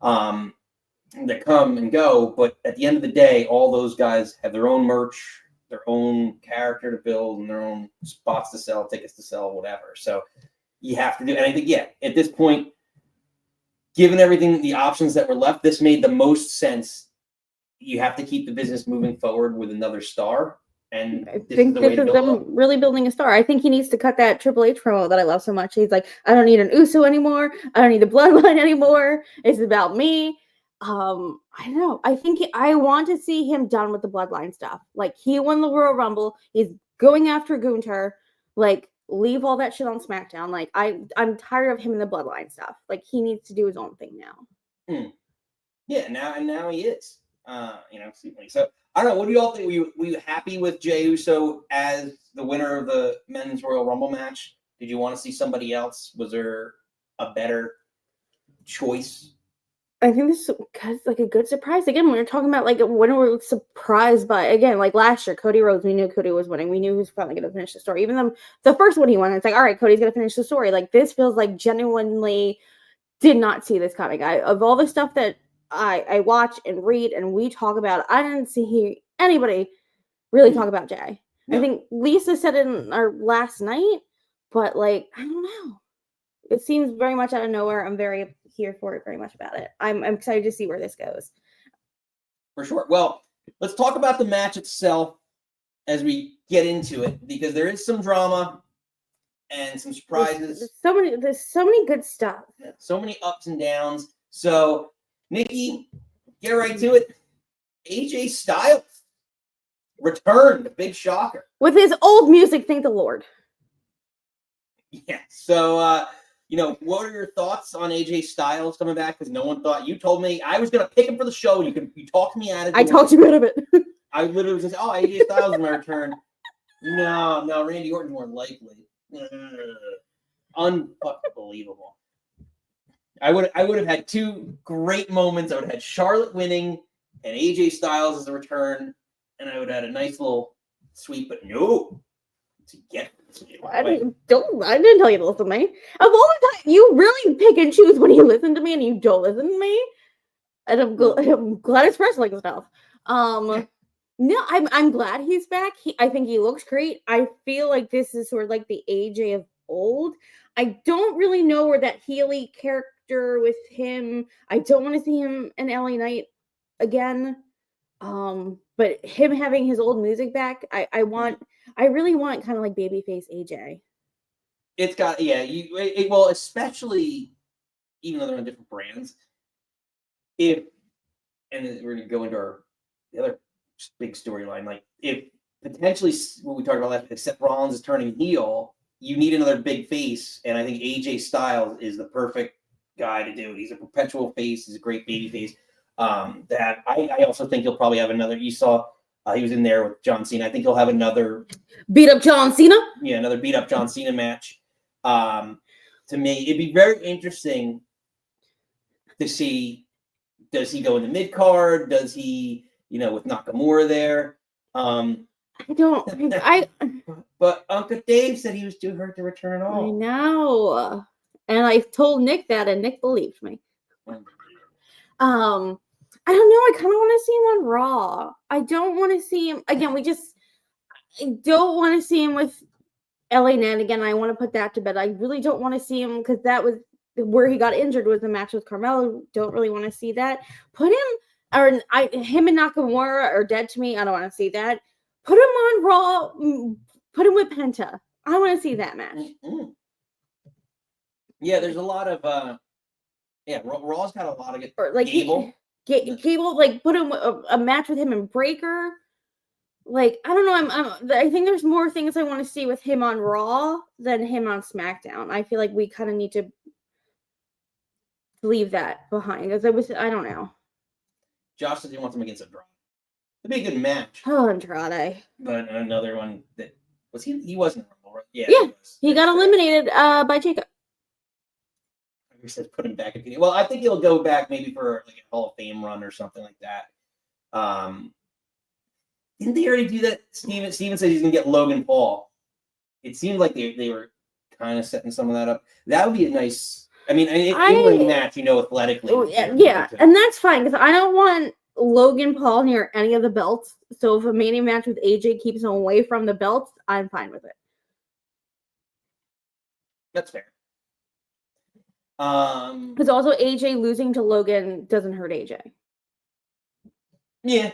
that come and go. But at the end of the day, all those guys have their own merch, their own character to build, and their own spots to sell, tickets to sell, whatever. So you have to do. And I think, at this point, given everything, the options that were left, this made the most sense. You have to keep the business moving forward with another star. And I think this is them really building a star. I think he needs to cut that Triple H promo that I love so much. He's like, I don't need an Uso anymore. I don't need the bloodline anymore. It's about me. I don't know. I think I want to see him done with the bloodline stuff. Like, he won the Royal Rumble. He's going after Gunther. Like, leave all that shit on SmackDown. Like, I'm tired of him in the bloodline stuff. Like, he needs to do his own thing now. Yeah, now he is. So I don't know. What do you all think? Were you happy with Jey Uso as the winner of the men's Royal Rumble match? Did you want to see somebody else? Was there a better choice? I think this is like a good surprise. Again, we were talking about like when we were surprised by, again, like last year, Cody Rhodes, we knew Cody was winning. We knew he was finally going to finish the story. Even though the first one he won, it's like, all right, Cody's going to finish the story. Like, this feels like genuinely did not see this coming. Of all the stuff that I watch and read and we talk about, I didn't see anybody really talk about Jey. No. I think Lisa said it in our last night, but like, I don't know. It seems very much out of nowhere. I'm very here for it, very much about it. I'm excited to see where this goes. For sure. Well, let's talk about the match itself as we get into it, because there is some drama and some surprises. There's so many good stuff. So many ups and downs. So, Nikki, get right to it. AJ Styles returned, big shocker. With his old music, thank the Lord. Yeah. So, what are your thoughts on AJ Styles coming back? Because no one thought, you told me I was going to pick him for the show. You talked me out of it. I talked you out of it. I literally was just, AJ Styles is my return. No, Randy Orton's more likely. Unbelievable. I would have had two great moments. I would have had Charlotte winning and AJ Styles as a return, and I would have had a nice little sweep, but no. To get I didn't tell you to listen to me. Of all the time, you really pick and choose when you listen to me and you don't listen to me. And I'm glad it's wrestling stuff. No, I'm glad he's back. I think he looks great. I feel like this is sort of like the AJ of old. I don't really know where that Healy character with him. I don't want to see him in LA Knight again. But him having his old music back, I really want kind of like babyface AJ. It's got, well, especially even though they're on different brands. And we're gonna go into the other big storyline, like if potentially what we talked about last, if Seth Rollins is turning heel, you need another big face, and I think AJ Styles is the perfect guy to do it. He's a perpetual face. He's a great baby face. I also think he'll probably have another. You saw he was in there with John Cena. I think he'll have another beat up John Cena. Yeah, another beat up John Cena match. To me, it'd be very interesting to see. Does he go in the mid card? Does he, with Nakamura there? But Uncle Dave said he was too hurt to return at all. I know, and I told Nick that, and Nick believed me. I don't know. I kind of want to see him on Raw. I don't want to see him again. I don't want to see him with LA Knight again. I want to put that to bed. I really don't want to see him because that was where he got injured, was the match with Carmelo. Don't really want to see that. Put him, him and Nakamura are dead to me. I don't want to see that. Put him on Raw. Put him with Penta. I want to see that match. Mm-hmm. Yeah, there's a lot of Raw's got a lot of good. Like Gable. Cable like put him a match with him and Breaker. Like I don't know. I think there's more things I want to see with him on Raw than him on SmackDown. I feel like we kind of need to leave that behind because I don't know. Josh says he wants him against Andrade. It'd be a good match. Oh, Andrade. But another one that was he wasn't Rumble, right? Yeah. He got eliminated by Jacob. He says put him back again. Well, I think he'll go back maybe for like a Hall of Fame run or something like that. Didn't they already do that? Steven said he's gonna get Logan Paul. It seemed like they were kind of setting some of that up. That would be a nice. I mean, in-ring match, athletically. Yeah, and that's fine because I don't want Logan Paul near any of the belts. So if a Mania match with AJ keeps him away from the belts, I'm fine with it. That's fair. Because also AJ losing to Logan doesn't hurt AJ. Yeah.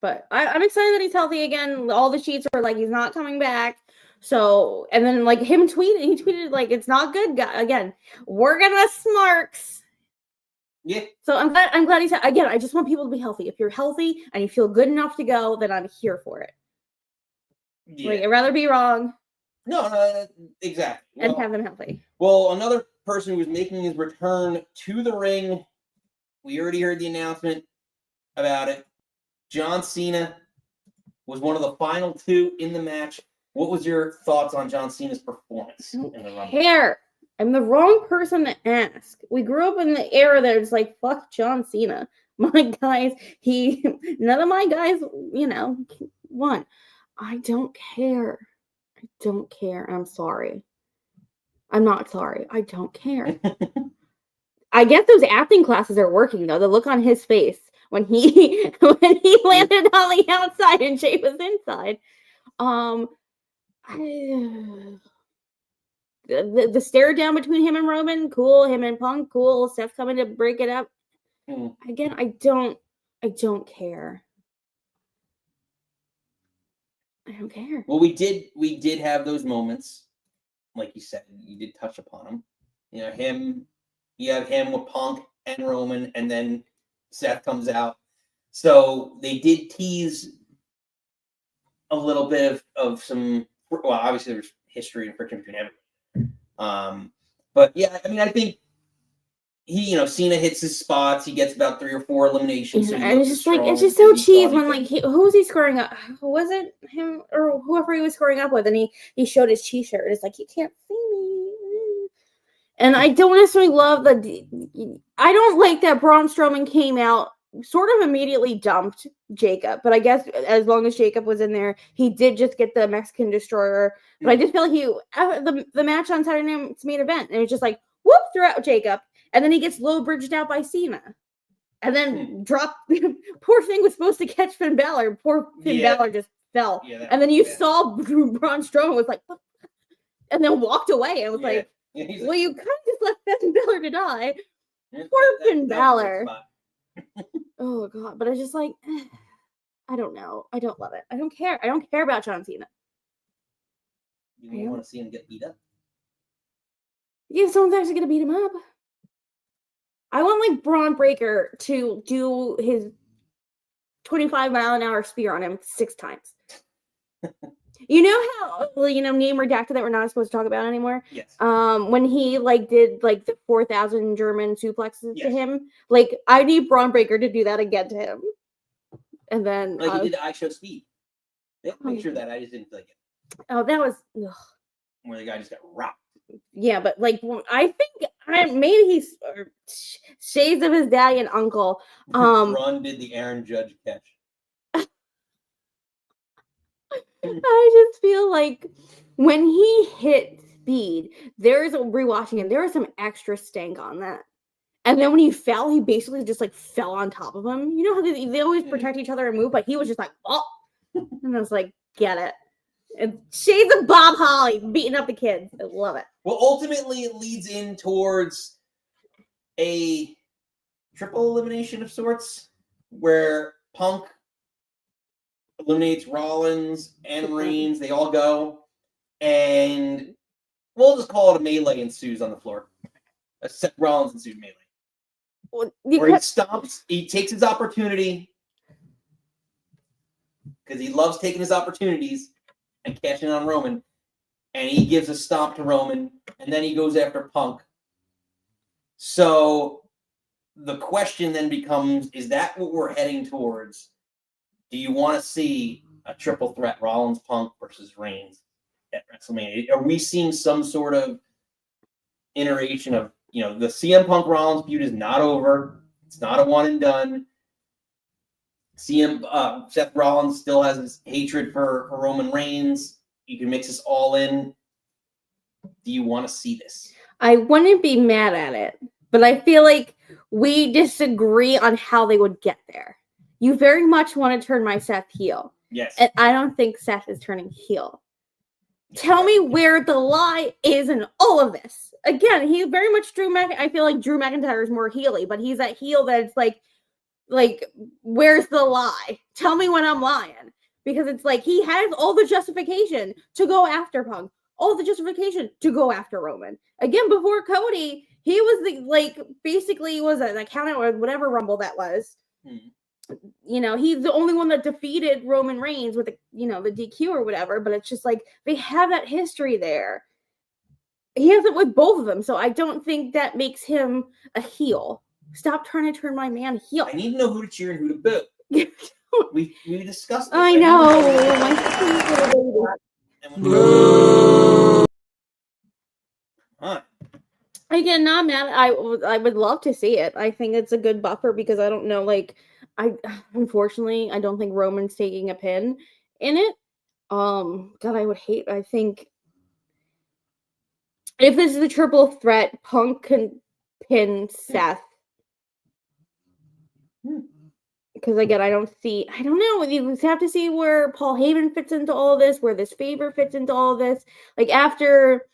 But I'm excited that he's healthy again. All the sheets are like he's not coming back. So and then like he tweeted like it's not good. Again, we're gonna smarks. Yeah. So I'm glad he's again. I just want people to be healthy. If you're healthy and you feel good enough to go, then I'm here for it. Yeah. Like I'd rather be wrong. No, exactly. And have them healthy. Well, another person who was making his return to the ring, we already heard the announcement about it. John Cena was one of the final two in the match. What was your thoughts on John Cena's performance in the Rumble? I'm the wrong person to ask. We grew up in the era that it's like, fuck John Cena. My guys, none of my guys, won. I don't care. I don't care. I'm sorry. I'm not sorry. I don't care. I guess those acting classes are working though. The look on his face when he landed on the outside and Jey was inside. The stare down between him and Roman, cool. Him and Punk, cool. Seth coming to break it up. Again, I don't care. I don't care. Well, we did have those moments, like you said. You did touch upon them. You have him with Punk and Roman, and then Seth comes out. So they did tease a little bit of some. Well, obviously there's history and friction between everyone. But yeah, I mean, I think Cena hits his spots. He gets about 3 or 4 eliminations. And it's just like it's just so cheap when who's he scoring up? Was it him or whoever he was scoring up with? And he showed his T-shirt. It's like you can't see me. And I don't necessarily love I don't like that Braun Strowman came out sort of immediately dumped Jacob, but I guess as long as Jacob was in there, he did just get the Mexican Destroyer. But I just feel like the match on Saturday night's main event, and it was just like whoop, threw out Jacob, and then he gets low bridged out by Cena, and then dropped. Poor thing was supposed to catch Finn Balor. Poor Finn Balor just fell, and then you saw Braun Strowman was like, and then walked away. I was like, well, you kind of just left Finn Balor to die. Poor Finn Balor. Oh god, but it's just like I don't know. I don't love it. I don't care. I don't care about John Cena. You don't want to see him get beat up. Yeah, someone's actually gonna beat him up. I want like Braun Breaker to do his 25-mile-an-hour spear on him 6 times. You know how name redacted that we're not supposed to talk about anymore? Yes. When he did the 4,000 German suplexes to him, I need Braun Breaker to do that again to him. And then he did the I Show Speed. They have a picture of that. I just didn't like it. Oh, that was where the guy just got rocked. Yeah, but I think maybe he's shades of his daddy and uncle. Braun did the Aaron Judge catch. I just feel like when he hit speed, rewatching him, there was some extra stank on that. And then when he fell, he basically just fell on top of him. You know how they always protect each other and move, but he was just like, oh. And I was like, get it. And shades of Bob Holly beating up the kids. I love it. Well, ultimately, it leads in towards a triple elimination of sorts, where Punk eliminates Rollins and Reigns. They all go, and we'll just call it a melee ensues on the floor. A Seth Rollins ensued melee. where he takes his opportunity because he loves taking his opportunities and cashing in on Roman, and he gives a stomp to Roman, and then he goes after Punk. So the question then becomes, is that what we're heading towards? Do you want to see a triple threat, Rollins, Punk versus Reigns at WrestleMania? Are we seeing some sort of iteration of, the CM Punk Rollins feud is not over. It's not a one and done. Seth Rollins still has his hatred for Roman Reigns. You can mix this all in. Do you want to see this? I wouldn't be mad at it, but I feel like we disagree on how they would get there. You very much want to turn my Seth heel. Yes. And I don't think Seth is turning heel. Tell me where the lie is in all of this. Again, he's very much I feel like Drew McIntyre is more heely, but he's that heel that's like, where's the lie? Tell me when I'm lying. Because it's like he has all the justification to go after Punk, all the justification to go after Roman. Again, before Cody, he was basically was a count out or whatever Rumble that was. He's the only one that defeated Roman Reigns with the DQ or whatever, but it's just like they have that history there. He has it with both of them, so I don't think that makes him a heel. Stop trying to turn my man heel. I need to know who to cheer and who to boo. we discussed this. I know. Again, not mad. I would love to see it. I think it's a good buffer because I don't know, unfortunately, I don't think Roman's taking a pin in it. God, I think if this is a triple threat, Punk can pin Seth. Because again, I don't know. You have to see where Paul Heyman fits into all of this, where this favor fits into all of this. After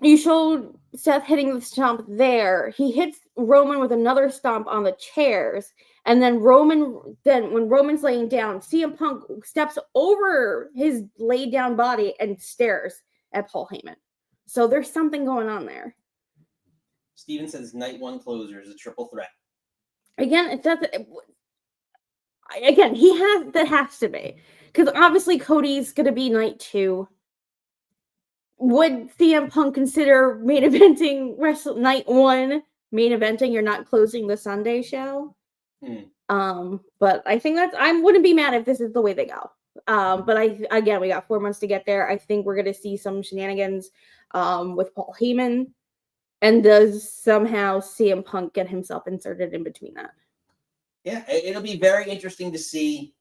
you showed Seth hitting the stomp there, he hits Roman with another stomp on the chairs, and then when Roman's laying down, CM Punk steps over his laid down body and stares at Paul Heyman. So there's something going on there. Steven says night one closer is a triple threat. Again, that has to be, because obviously Cody's gonna be night 2. Would CM Punk consider main eventing night 1 main eventing? You're not closing the Sunday show. But I think I wouldn't be mad if this is the way they go. But we got 4 months to get there. I think we're gonna see some shenanigans with Paul Heyman. And does somehow CM Punk get himself inserted in between that? Yeah, it'll be very interesting to see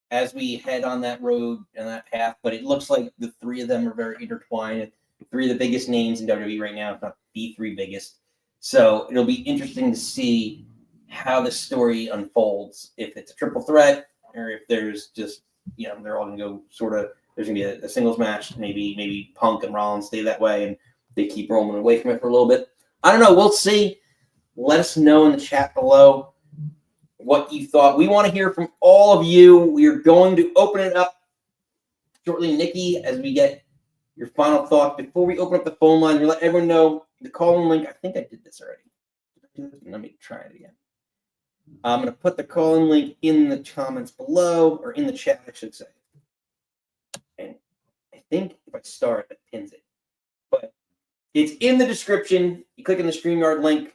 as we head on that road and that path. But it looks like the three of them are very intertwined. 3 of the biggest names in WWE right now, if not the 3 biggest. So it'll be interesting to see how the story unfolds. If it's a triple threat, or if there's just, they're all going to go sort of, there's going to be a singles match. Maybe Punk and Rollins stay that way and they keep Roman away from it for a little bit. I don't know. We'll see. Let us know in the chat below what you thought. We want to hear from all of you. We are going to open it up shortly, Nikki, as we get your final thoughts. Before we open up the phone line, we let everyone know the call-in link. I think I did this already. Let me try it again. I'm going to put the call-in link in the comments below, or in the chat, I should say. And I think if I start, that pins it. But it's in the description. You click on the StreamYard link,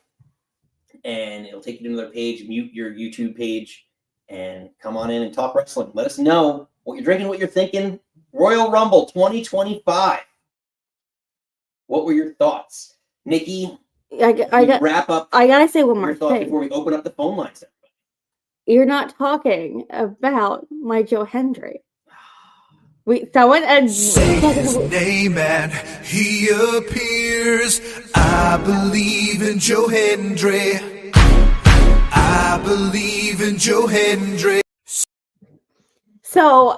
and it'll take you to another page. Mute your YouTube page, and come on in and talk wrestling. Let us know what you're drinking, what you're thinking. Royal Rumble 2025. What were your thoughts, Nikki? Wrap up. I gotta say one more thing thing before we open up the phone lines. You're not talking about my Joe Hendry. Someone and say his name and he appears. I believe in Joe Hendry. I believe in Joe Hendry. So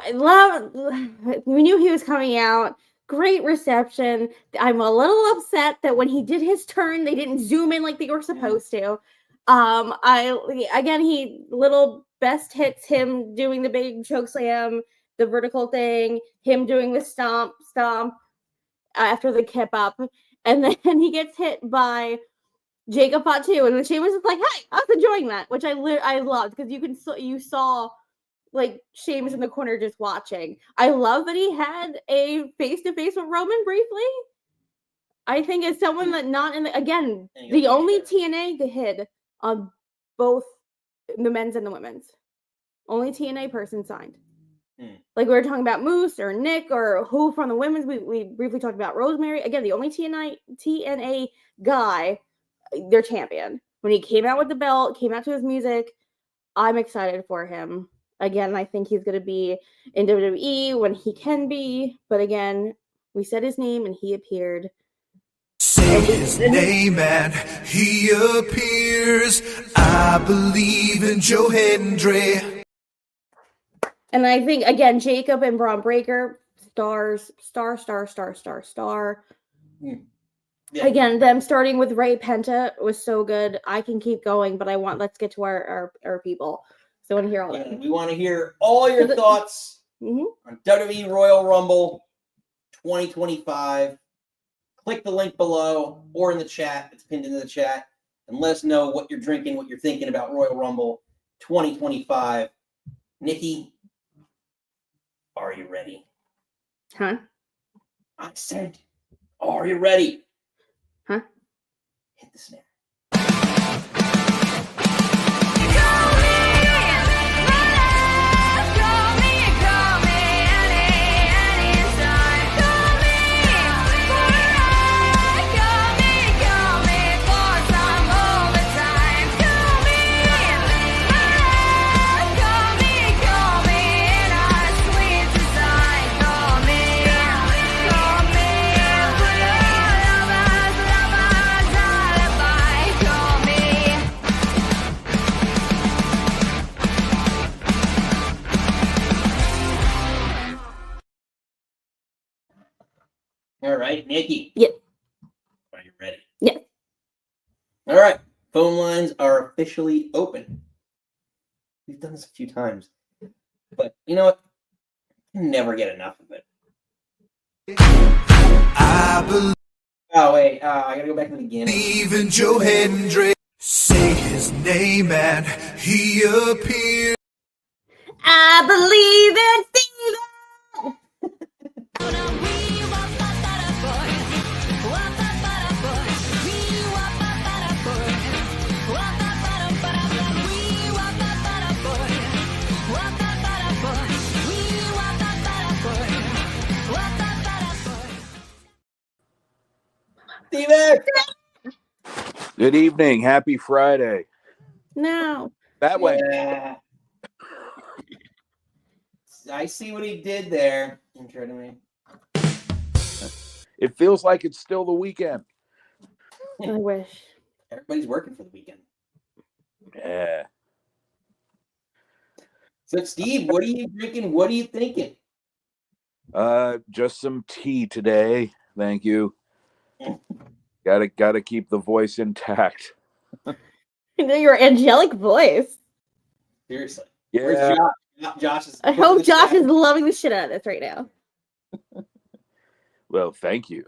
we knew he was coming out. Great reception. I'm a little upset that when he did his turn, they didn't zoom in like they were supposed to. He little best hits, him doing the big choke slam, the vertical thing, him doing the stomp after the kip up, and then he gets hit by Jacob fought too, and then Sheamus was like, "Hey, I was enjoying that," which I loved because you saw like Sheamus in the corner just watching. I love that he had a face-to-face with Roman briefly. I think it's someone that not in the only TNA hit on both the men's and the women's. Only TNA person signed. Like we were talking about Moose or Nick or who from the women's. We briefly talked about Rosemary. Again, the only TNA guy, their champion. When he came out with the belt, came out to his music, I'm excited for him. Again, I think he's going to be in WWE when he can be. But again, we said his name and he appeared. Say his name and he appears. I believe in Joe Hendry. And I think, again, Jacob and Braun Breaker, stars. Yeah. Again, them starting with Ray Penta was so good. I can keep going, but let's get to our people. So I want to hear all that. We want to hear all your thoughts on WWE Royal Rumble 2025. Click the link below or in the chat. It's pinned into the chat. And let us know what you're drinking, what you're thinking about Royal Rumble 2025. Nikki, are you ready? Huh? I said, are you ready? Huh? Hit the snare. All right, Nikki. Yeah. Are you ready? Yeah. All right. Phone lines are officially open. We've done this a few times. But you know what? You never get enough of it. Oh, wait. I got to go back to the beginning. Even Joe Hendry. Say his name and he appears. I believe in Steven. Steven! Good evening. Happy Friday. No. That way. Yeah. I see what he did there. It feels like it's still the weekend. I wish. Everybody's working for the weekend. Yeah. So, Steve, what are you drinking? What are you thinking? Just some tea today. Thank you. Gotta keep the voice intact. Your angelic voice. Seriously. Yeah. Where's Josh? I hope Josh is loving the shit out of this right now. Well, thank you.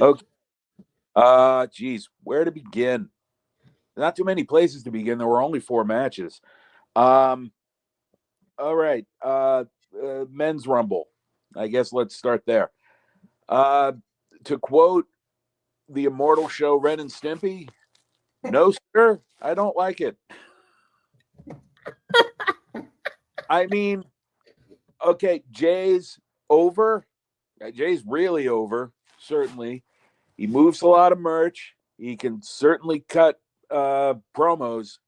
Okay. Geez, where to begin? Not too many places to begin. There were only 4 matches. All right. Men's Rumble. I guess let's start there. To quote the immortal show Ren and Stimpy, no, sir, I don't like it. I mean, okay, Jay's over. Jay's really over, certainly. He moves a lot of merch. He can certainly cut promos.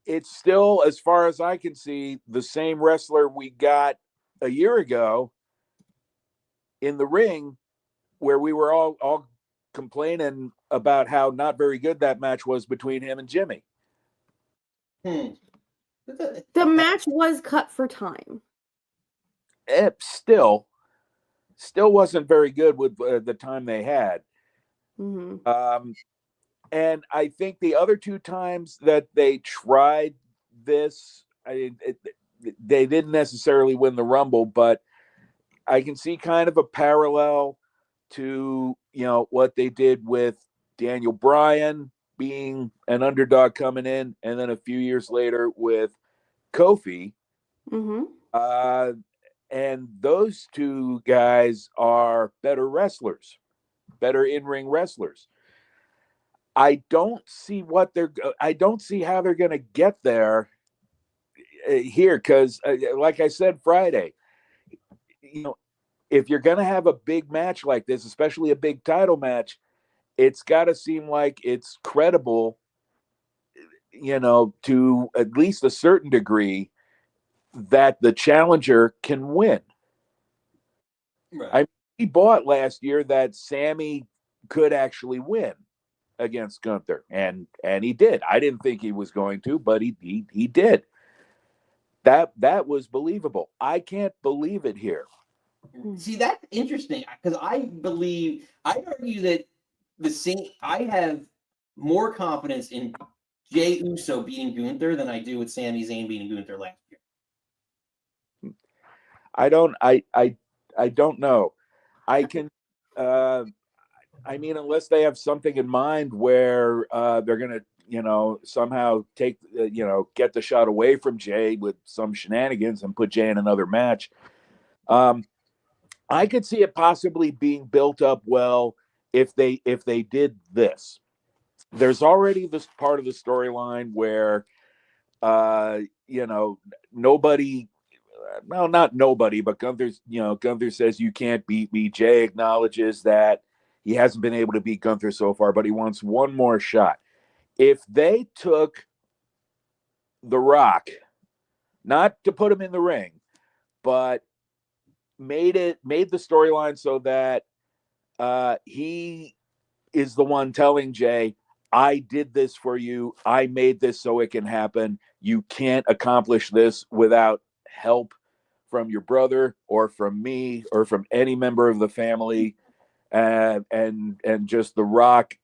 It's still, as far as I can see, the same wrestler we got a year ago in the ring, where we were all complaining about how not very good that match was between him and Jimmy. The match was cut for time. It still wasn't very good with the time they had. Mm-hmm. And I think the other 2 times that they tried this, they didn't necessarily win the Rumble, but I can see kind of a parallel to, what they did with Daniel Bryan being an underdog coming in, and then a few years later with Kofi. Mm-hmm. And those two guys are better wrestlers, better in-ring wrestlers. I don't see how they're going to get there here, because like I said Friday, if you're going to have a big match like this, especially a big title match, it's got to seem like it's credible, to at least a certain degree, that the challenger can win. Right. He bought last year that Sammy could actually win against Gunther, and he did. I didn't think he was going to, but he did. That was believable. I can't believe it here. See, that's interesting, because I argue that I have more confidence in Jey Uso beating Gunther than I do with Sami Zayn beating Gunther last year. I don't know. I can, unless they have something in mind where they're going to, somehow take, get the shot away from Jey with some shenanigans and put Jey in another match. I could see it possibly being built up well if they did this. There's already this part of the storyline where, nobody. Well, not nobody, but Gunther says, "You can't beat me." Jey acknowledges that he hasn't been able to beat Gunther so far, but he wants one more shot. If they took The Rock, not to put him in the ring, but made the storyline so that he is the one telling Jey, "I did this for you. I made this so it can happen. You can't accomplish this without help from your brother or from me or from any member of the family," and just The Rock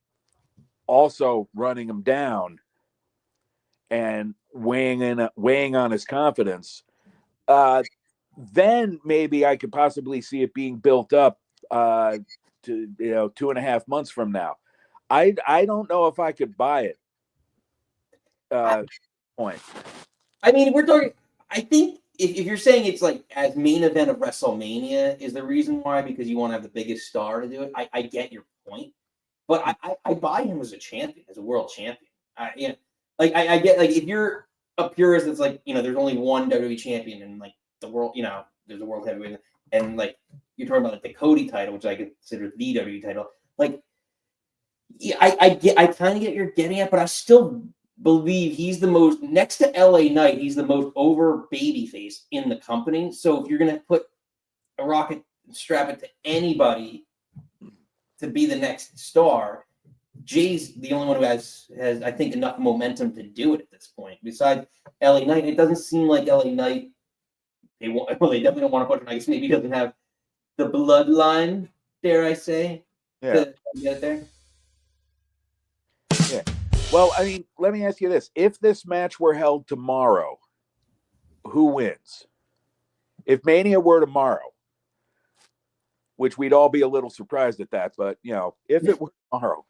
also running him down and weighing on his confidence. Then maybe I could possibly see it being built up to 2.5 months from now. I don't know if I could buy it. Point. I mean, we're talking. I think if you're saying it's like as main event of WrestleMania is the reason why, because you want to have the biggest star to do it, I get your point, but I buy him as a champion, as a world champion. I get, like, if you're a purist that's like, there's only one WWE champion in like the world, there's a world heavyweight, and like you're talking about like the Cody title, which I consider the WWE title. Like, yeah, I kind of get you're getting at, but I still believe he's the most, next to LA Knight, he's the most over babyface in the company. So if you're gonna put a rocket, strap it to anybody to be the next star, Jay's the only one who has I think enough momentum to do it at this point. Besides LA Knight, it doesn't seem like LA Knight. They definitely don't want to put him. I guess maybe he doesn't have the bloodline, dare I say, to get there. Yeah. Well, I mean, let me ask you this. If this match were held tomorrow, who wins? If Mania were tomorrow, which we'd all be a little surprised at that, but, if it were tomorrow.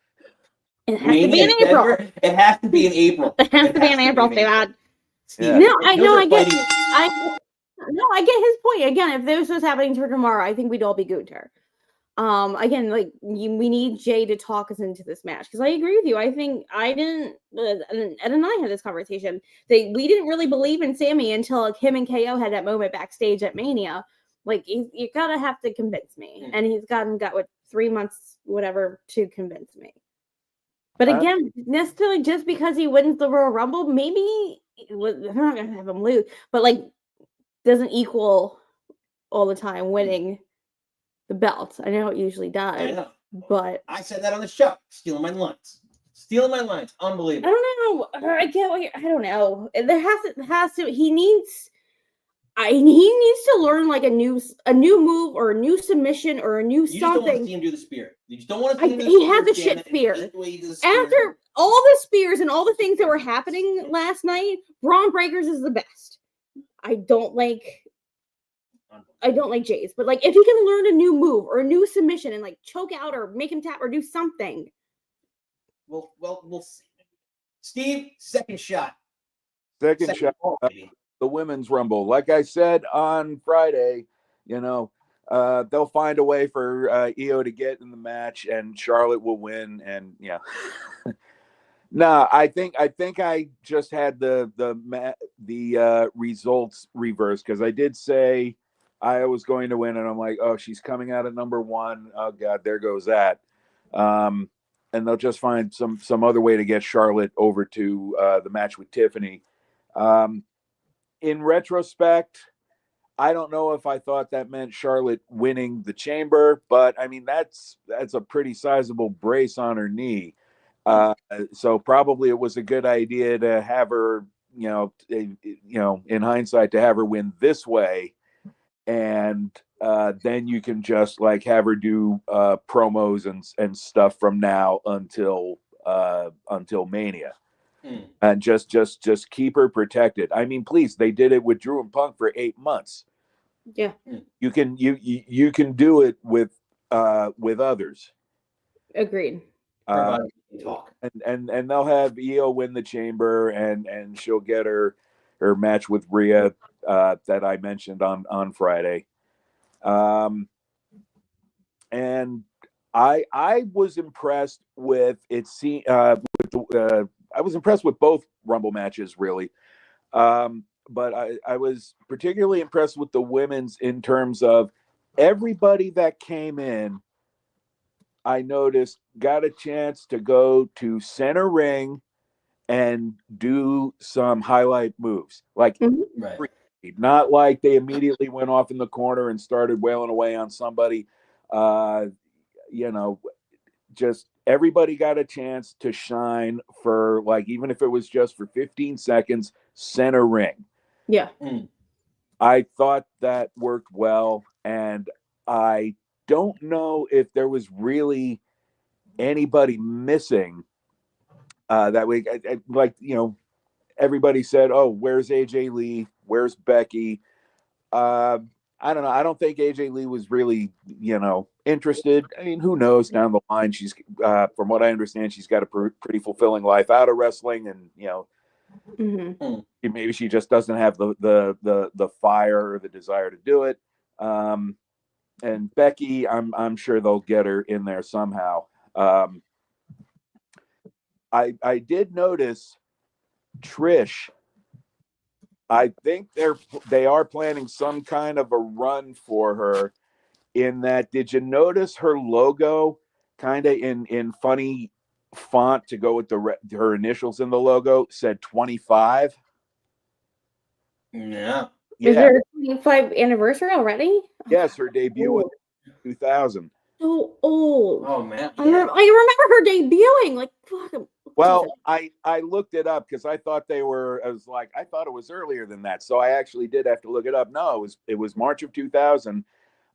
It has to be in April. It has to be in April. It has to be in April, Steve. Yeah. No, I get his point. Again, if this was happening for tomorrow, I think we'd all be Gunther. Again, we need Jay to talk us into this match, because I agree with you. I think Ed and I had this conversation. We didn't really believe in Sammy until him and KO had that moment backstage at Mania. Like, you gotta have to convince me, and he's got 3 months, whatever, to convince me. But again, necessarily just because he wins the Royal Rumble, maybe they're not gonna have him lose, but doesn't equal all the time winning the belt. I know it usually does. I know. But I said that on the show. Stealing my lines. Unbelievable. I don't know. I get what I don't know. There has to. He needs to learn like a new move or a new submission or a new you something. You just don't want to see him do the spear. You just don't want to see him do the he spear. had the shit spear. After all the spears and all the things that were happening last night, Braun Breakers is the best. I don't like I don't like Jey's, but like if he can learn a new move or a new submission and like choke out or make him tap or do something. We'll see. Steve, second shot. Second shot. ball, baby. The women's rumble. Like I said on Friday, they'll find a way for Io to get in the match, and Charlotte will win. And yeah, no, I think I just had the results reversed, because I did say I was going to win, and I'm like, oh, she's coming out at number 1. Oh God, there goes that. And they'll just find some other way to get Charlotte over to the match with Tiffany. In retrospect, I don't know if I thought that meant Charlotte winning the chamber, but I mean that's a pretty sizable brace on her knee. So probably it was a good idea to have her, in hindsight, to have her win this way, and then you can just like have her do promos and stuff from now until Mania. And just keep her protected. I mean, please, they did it with Drew and Punk for 8 months. Yeah. You can do it with others. Agreed. Talk. And they'll have Io win the chamber, and she'll get her match with Rhea that I mentioned on Friday. And I was impressed with I was impressed with both Rumble matches, really. But I was particularly impressed with the women's in terms of everybody that came in, I noticed, got a chance to go to center ring and do some highlight moves. Like, Right. not like they immediately went off in the corner and started wailing away on somebody. Just everybody got a chance to shine for, like, even if it was just for 15 seconds, center ring. Yeah. I thought that worked well, and I don't know if there was really anybody missing that week. Everybody said, oh, where's AJ Lee? Where's Becky? I don't know. I don't think AJ Lee was really, interested. I mean, who knows down the line? She's, from what I understand, she's got a pretty fulfilling life out of wrestling, and maybe she just doesn't have the fire or the desire to do it. And Becky, I'm sure they'll get her in there somehow. I did notice Trish. I think they are planning some kind of a run for her. In that, did you notice her logo kind of in funny font to go with her initials in the logo said 25? Yeah. Is there a 25th anniversary already? Yes, her debut was 2000. So old. Oh man. I remember her debuting. Like, fuck. Well, I looked it up because I thought I thought it was earlier than that. So I actually did have to look it up. No, it was March of 2000.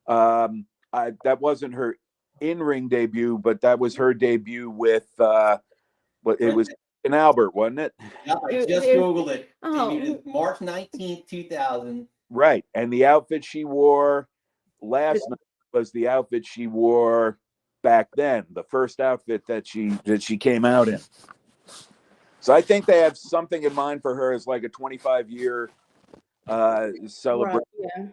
That wasn't her in-ring debut, but that was her debut with it was in Albert, wasn't it? Yeah, I just Googled it. Debuted March 19th, 2000. Right. And the outfit she wore last night was the outfit she wore back then, the first outfit that she came out in. So I think they have something in mind for her as like a 25-year celebration. Yeah.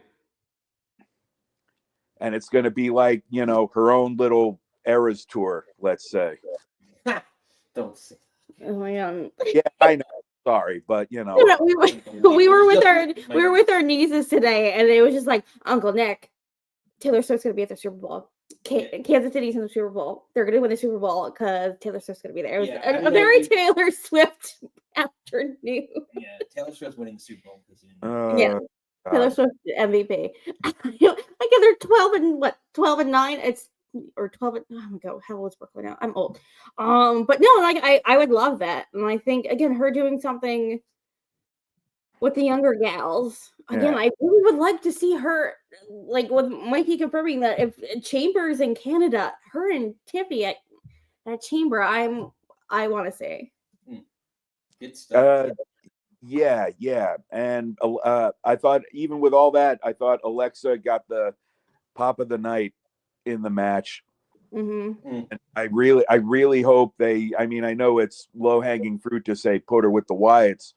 And it's going to be like, her own little Eras tour, let's say. Don't say. Oh my god. Yeah, I know. Sorry, but we were with our nieces today, and it was just like, Uncle Nick, Taylor Swift's gonna be at the Super Bowl. Kansas City's in the Super Bowl. They're gonna win the Super Bowl because Taylor Swift's gonna be there. It was a very Taylor Swift afternoon. Yeah, Taylor Swift's winning the Super Yeah. Bowl. Taylor Swift MVP. I guess they're 12 and 9. It's or 12 and, oh my god, how old is Brooklyn now? I'm old. But no, like I would love that. And I think again, her doing something with the younger gals. Again, I really would like to see her, like with Mikey confirming that if Chambers in Canada, her and Tiffy at that chamber, I want to say. Good stuff. Yeah, and I thought even with all that, I thought Alexa got the pop of the night in the match. Mm-hmm. And I really hope they. I mean, I know it's low hanging fruit to say put her with the Wyatts,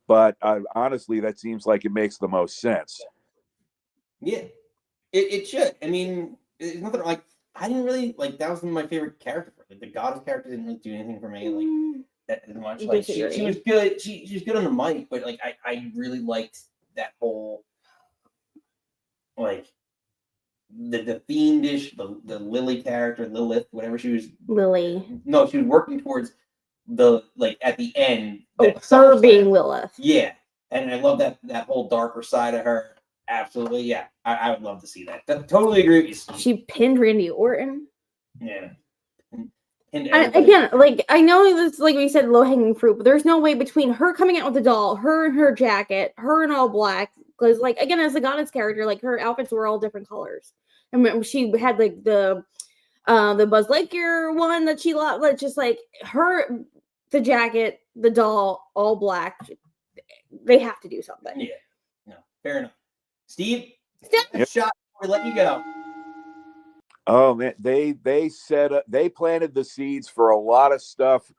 but honestly, that seems like it makes the most sense. Yeah, it should. I mean, it's nothing like I didn't really like. That was my favorite character. Like the goddess character didn't really do anything for me. Like that much. Like she was good. She was good on the mic, but like I really liked that whole like the fiendish the Lily character, Lilith, whatever she was. Lily. No, she was working towards the like at the end. Oh, her being Lilith. Yeah, and I love that whole darker side of her. Absolutely, yeah. I would love to see that. Totally agree with you, Steve. She pinned Randy Orton. Yeah. Again, like I know this, like we said, low hanging fruit, but there's no way between her coming out with the doll, her and her jacket, her in all black. Because, like, again, as a goddess character, like her outfits were all different colors. And she had like the Buzz Lightyear one that she loved, like just like her, the jacket, the doll, all black. They have to do something. Yeah. No, fair enough. Steve, Yep. shot before we let you go. Oh man, they planted the seeds for a lot of stuff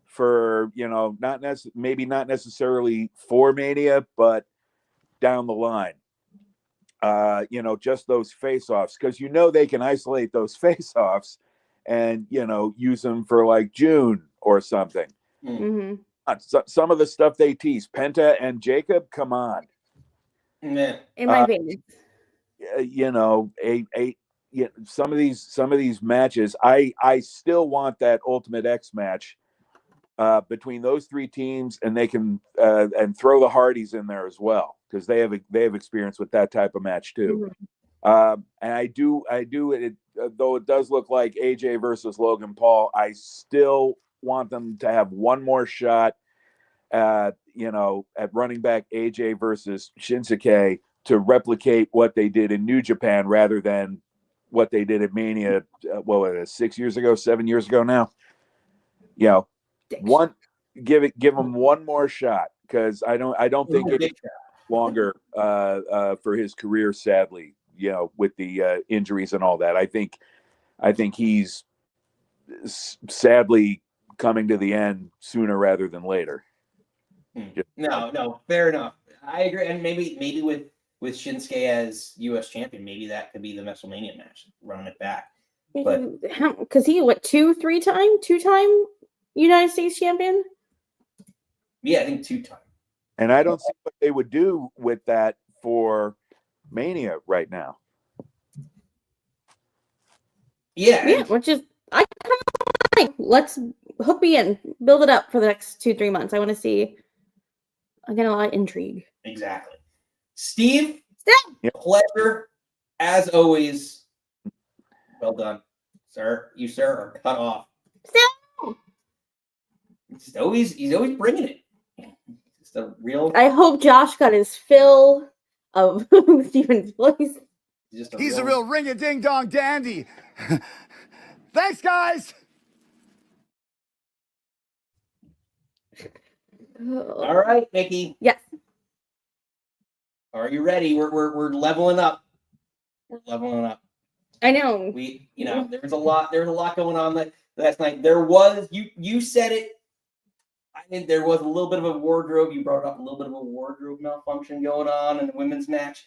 for, you know, maybe not necessarily for Mania, but down the line. You know, just those face-offs, because you know they can isolate those face-offs and, you know, use them for like June or something. Mm-hmm. Some of the stuff they tease, Penta and Jacob, come on. Man. In my opinion. You know, some of these matches, I still want that Ultimate X match between those three teams, and they can and throw the Hardys in there as well, because they have experience with that type of match too. Mm-hmm. And I do it, though it does look like AJ versus Logan Paul. I still want them to have one more shot, you know, at running back AJ versus Shinsuke to replicate what they did in New Japan rather than what they did at Mania. What was it, 6 years ago, 7 years ago now? You know, give them one more shot, because I don't think it's longer for his career, sadly, you know, with the injuries and all that. I think he's sadly coming to the end sooner rather than later. No, fair enough. I agree, and maybe with Shinsuke as U.S. champion, maybe that could be the WrestleMania match, running it back. But because he two-time United States champion. Yeah, I think 2-time. And I don't see what they would do with that for Mania right now. Yeah, which is let's hook me in, build it up for the next 2-3 months. I want to see. I get a lot of intrigue. Exactly. Steve, pleasure as always. Well done, sir. You, sir, are cut off. He's always bringing it. Just a real. I hope Josh got his fill of Steven's voice. He's a real ring-a-ding-dong dandy. Thanks, guys. All right, Nikki. Yes. Are you ready? We're leveling up. We're leveling up. I know. There was a lot going on last night. There was you said it. I think there was a little bit of a wardrobe. You brought up a little bit of a wardrobe malfunction going on in the women's match.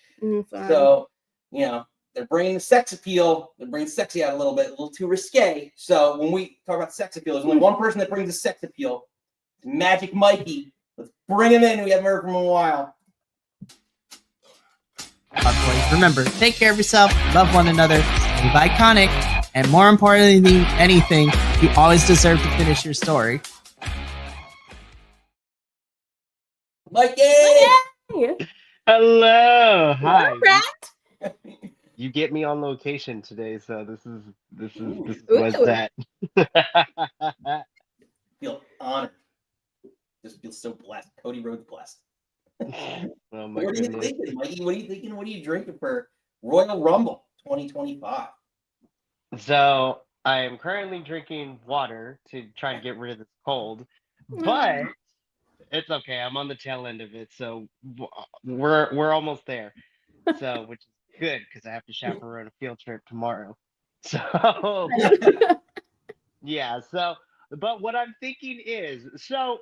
So, you know, they're bringing the sex appeal. They're bringing sexy out a little bit, a little too risque. So when we talk about sex appeal, there's only one person that brings the sex appeal. It's Magic Mikey. Let's bring him in. We haven't heard from him in a while. Boys, remember, take care of yourself, love one another, be iconic, and more importantly than anything, you always deserve to finish your story. Mikey! Hello. Hi. Rat? You get me on location today, so this is what's that. Feel honored. Just feel so blessed. Cody Rhodes blessed. Oh my What are you goodness. thinking, Mikey? What are you thinking? What are you drinking for Royal Rumble 2025? So I am currently drinking water to try to get rid of this cold, but It's okay. I'm on the tail end of it, so we're almost there. So, which is good because I have to chaperone a field trip tomorrow. So, yeah. So, but what I'm thinking is, so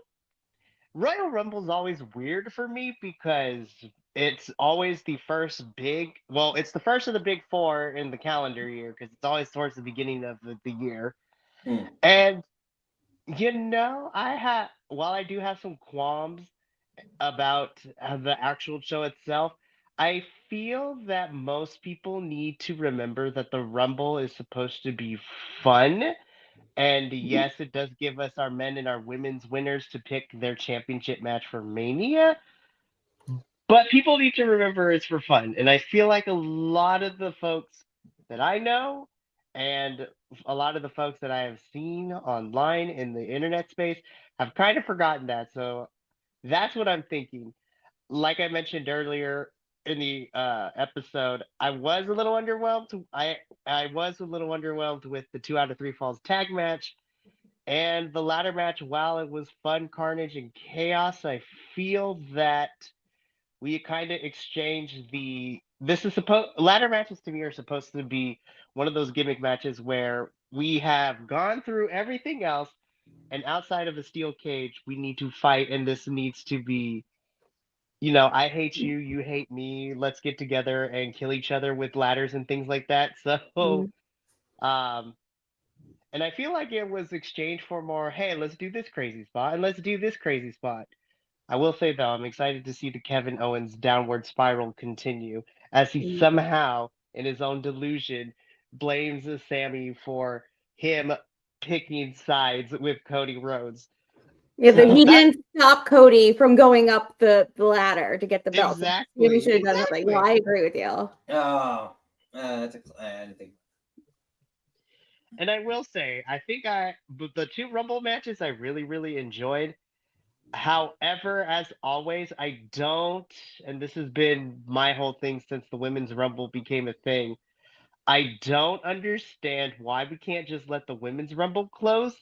Royal Rumble's always weird for me because it's always the first big. Well, it's the first of the big four in the calendar year because it's always towards the beginning of the year, Hmm. and while I do have some qualms about the actual show itself, I feel that most people need to remember that the Rumble is supposed to be fun. And yes, it does give us our men and our women's winners to pick their championship match for Mania. But people need to remember it's for fun. And I feel like a lot of the folks that I know and a lot of the folks that I have seen online in the internet space have kind of forgotten that. So that's what I'm thinking. Like I mentioned earlier in the episode, I was a little underwhelmed. I was a little underwhelmed with the 2 out of 3 falls tag match and the ladder match. While it was fun, carnage, and chaos, I feel that we kind of exchanged the. This is supposed ladder matches to me are supposed to be one of those gimmick matches where we have gone through everything else, and outside of a steel cage, we need to fight, and this needs to be I hate you, you hate me. Let's get together and kill each other with ladders and things like that. So, um, and I feel like it was exchanged for more, hey, let's do this crazy spot and let's do this crazy spot. I will say though, I'm excited to see the Kevin Owens downward spiral continue as he somehow, in his own delusion, blames Sammy for him picking sides with Cody Rhodes. Yeah, So he that didn't stop Cody from going up the ladder to get the belt. Maybe exactly, should have done something. No, I agree with you. Oh, I didn't think. And I will say, but the 2 Rumble matches I really, really enjoyed. However, as always, I don't, and this has been my whole thing since the Women's Rumble became a thing. I don't understand why we can't just let the Women's Rumble close,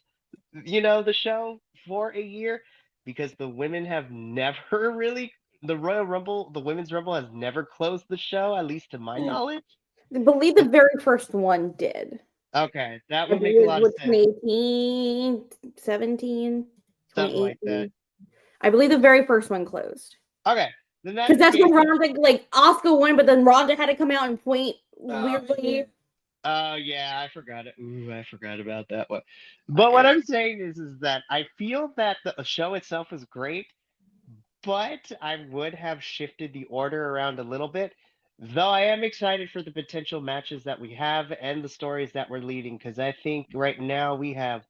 the show for a year, because the women have never really, the Royal Rumble, the Women's Rumble has never closed the show, at least to my knowledge. I believe the very first one did. Okay, that I would make a believe lot it of was sense. 2018, 17, Something like that. 2018. I believe the very first one closed. Okay, then Because that's when Ronda, like, Asuka won, but then Ronda had to come out and point weirdly. Oh yeah, I forgot it. Ooh, I forgot about that one. But what I'm saying is that I feel that the show itself is great, but I would have shifted the order around a little bit. Though I am excited for the potential matches that we have and the stories that we're leading, because I think right now we have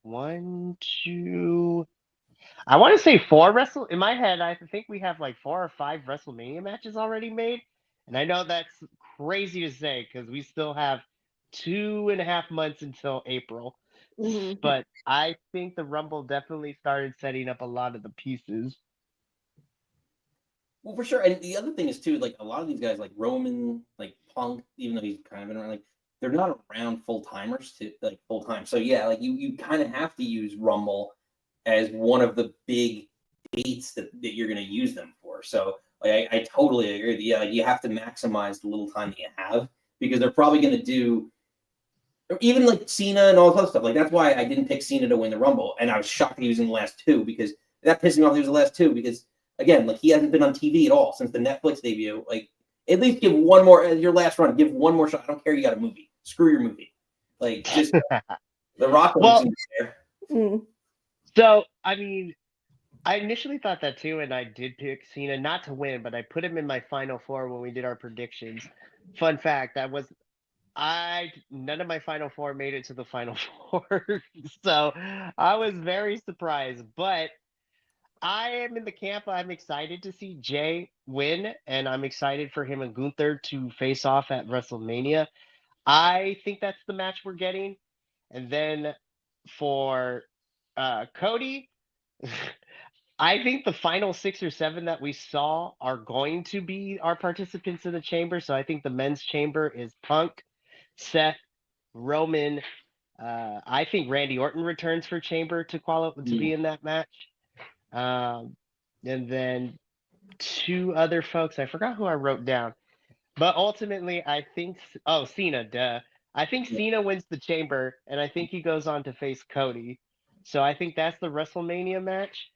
I want to say 4 in my head. I think we have like 4 or 5 WrestleMania matches already made, and I know that's crazy to say because we still have 2.5 months until April. But I think the Rumble definitely started setting up a lot of the pieces. Well, for sure. And the other thing is too, like a lot of these guys, like Roman, like Punk, even though he's kind of been around, like they're not around full timers to like full time. So yeah, like you kind of have to use Rumble as one of the big dates that you're going to use them for. So like, I totally agree. Yeah, like, you have to maximize the little time that you have because they're probably going to do even like Cena and all this other stuff. Like that's why I didn't pick Cena to win the Rumble, and I was shocked he was in the last 2 because that pissed me off. He was the last 2 because again, like he hasn't been on TV at all since the Netflix debut. Like at least give one more as your last run. Give one more shot. I don't care. You got a movie. Screw your movie. Like just the Rock was there. So I mean, I initially thought that too, and I did pick Cena not to win, but I put him in my final 4 when we did our predictions. Fun fact: none of my final 4 made it to the final 4, so I was very surprised. But I am in the camp. I'm excited to see Jey win, and I'm excited for him and Gunther to face off at WrestleMania. I think that's the match we're getting, and then for Cody. I think the final 6 or 7 that we saw are going to be our participants in the chamber. So I think the men's chamber is Punk, Seth, Roman. I think Randy Orton returns for chamber to be in that match. and then two other folks. I forgot who I wrote down. But ultimately, I think Cena, duh. I think Cena wins the Chamber, and I think he goes on to face Cody. So I think that's the WrestleMania match.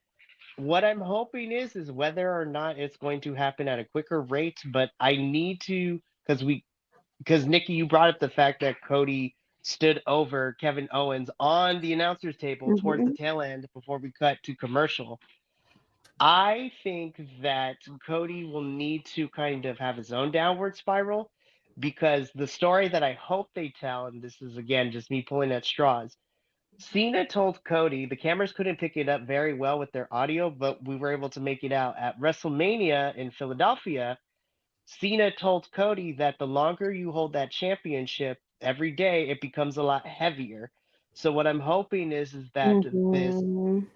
What I'm hoping is whether or not it's going to happen at a quicker rate, but I need to because Nikki, you brought up the fact that Cody stood over Kevin Owens on the announcer's table towards the tail end before we cut to commercial. I think that Cody will need to kind of have his own downward spiral, because the story that I hope they tell, and this is again just me pulling at straws, Cena told Cody, the cameras couldn't pick it up very well with their audio, but we were able to make it out at WrestleMania in Philadelphia. Cena told Cody that the longer you hold that championship, every day it becomes a lot heavier. So what I'm hoping is that this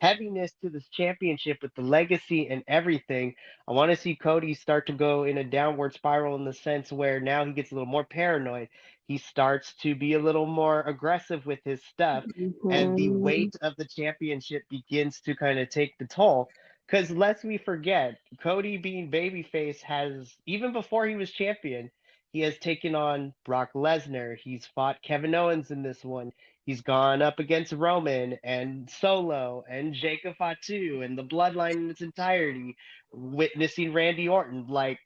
heaviness to this championship with the legacy and everything, I want to see Cody start to go in a downward spiral, in the sense where now he gets a little more paranoid. He starts to be a little more aggressive with his stuff, and the weight of the championship begins to kind of take the toll. Because lest we forget, Cody being babyface has, even before he was champion, he has taken on Brock Lesnar. He's fought Kevin Owens in this one. He's gone up against Roman and Solo and Jacob Fatu and the Bloodline in its entirety, witnessing Randy Orton. Like,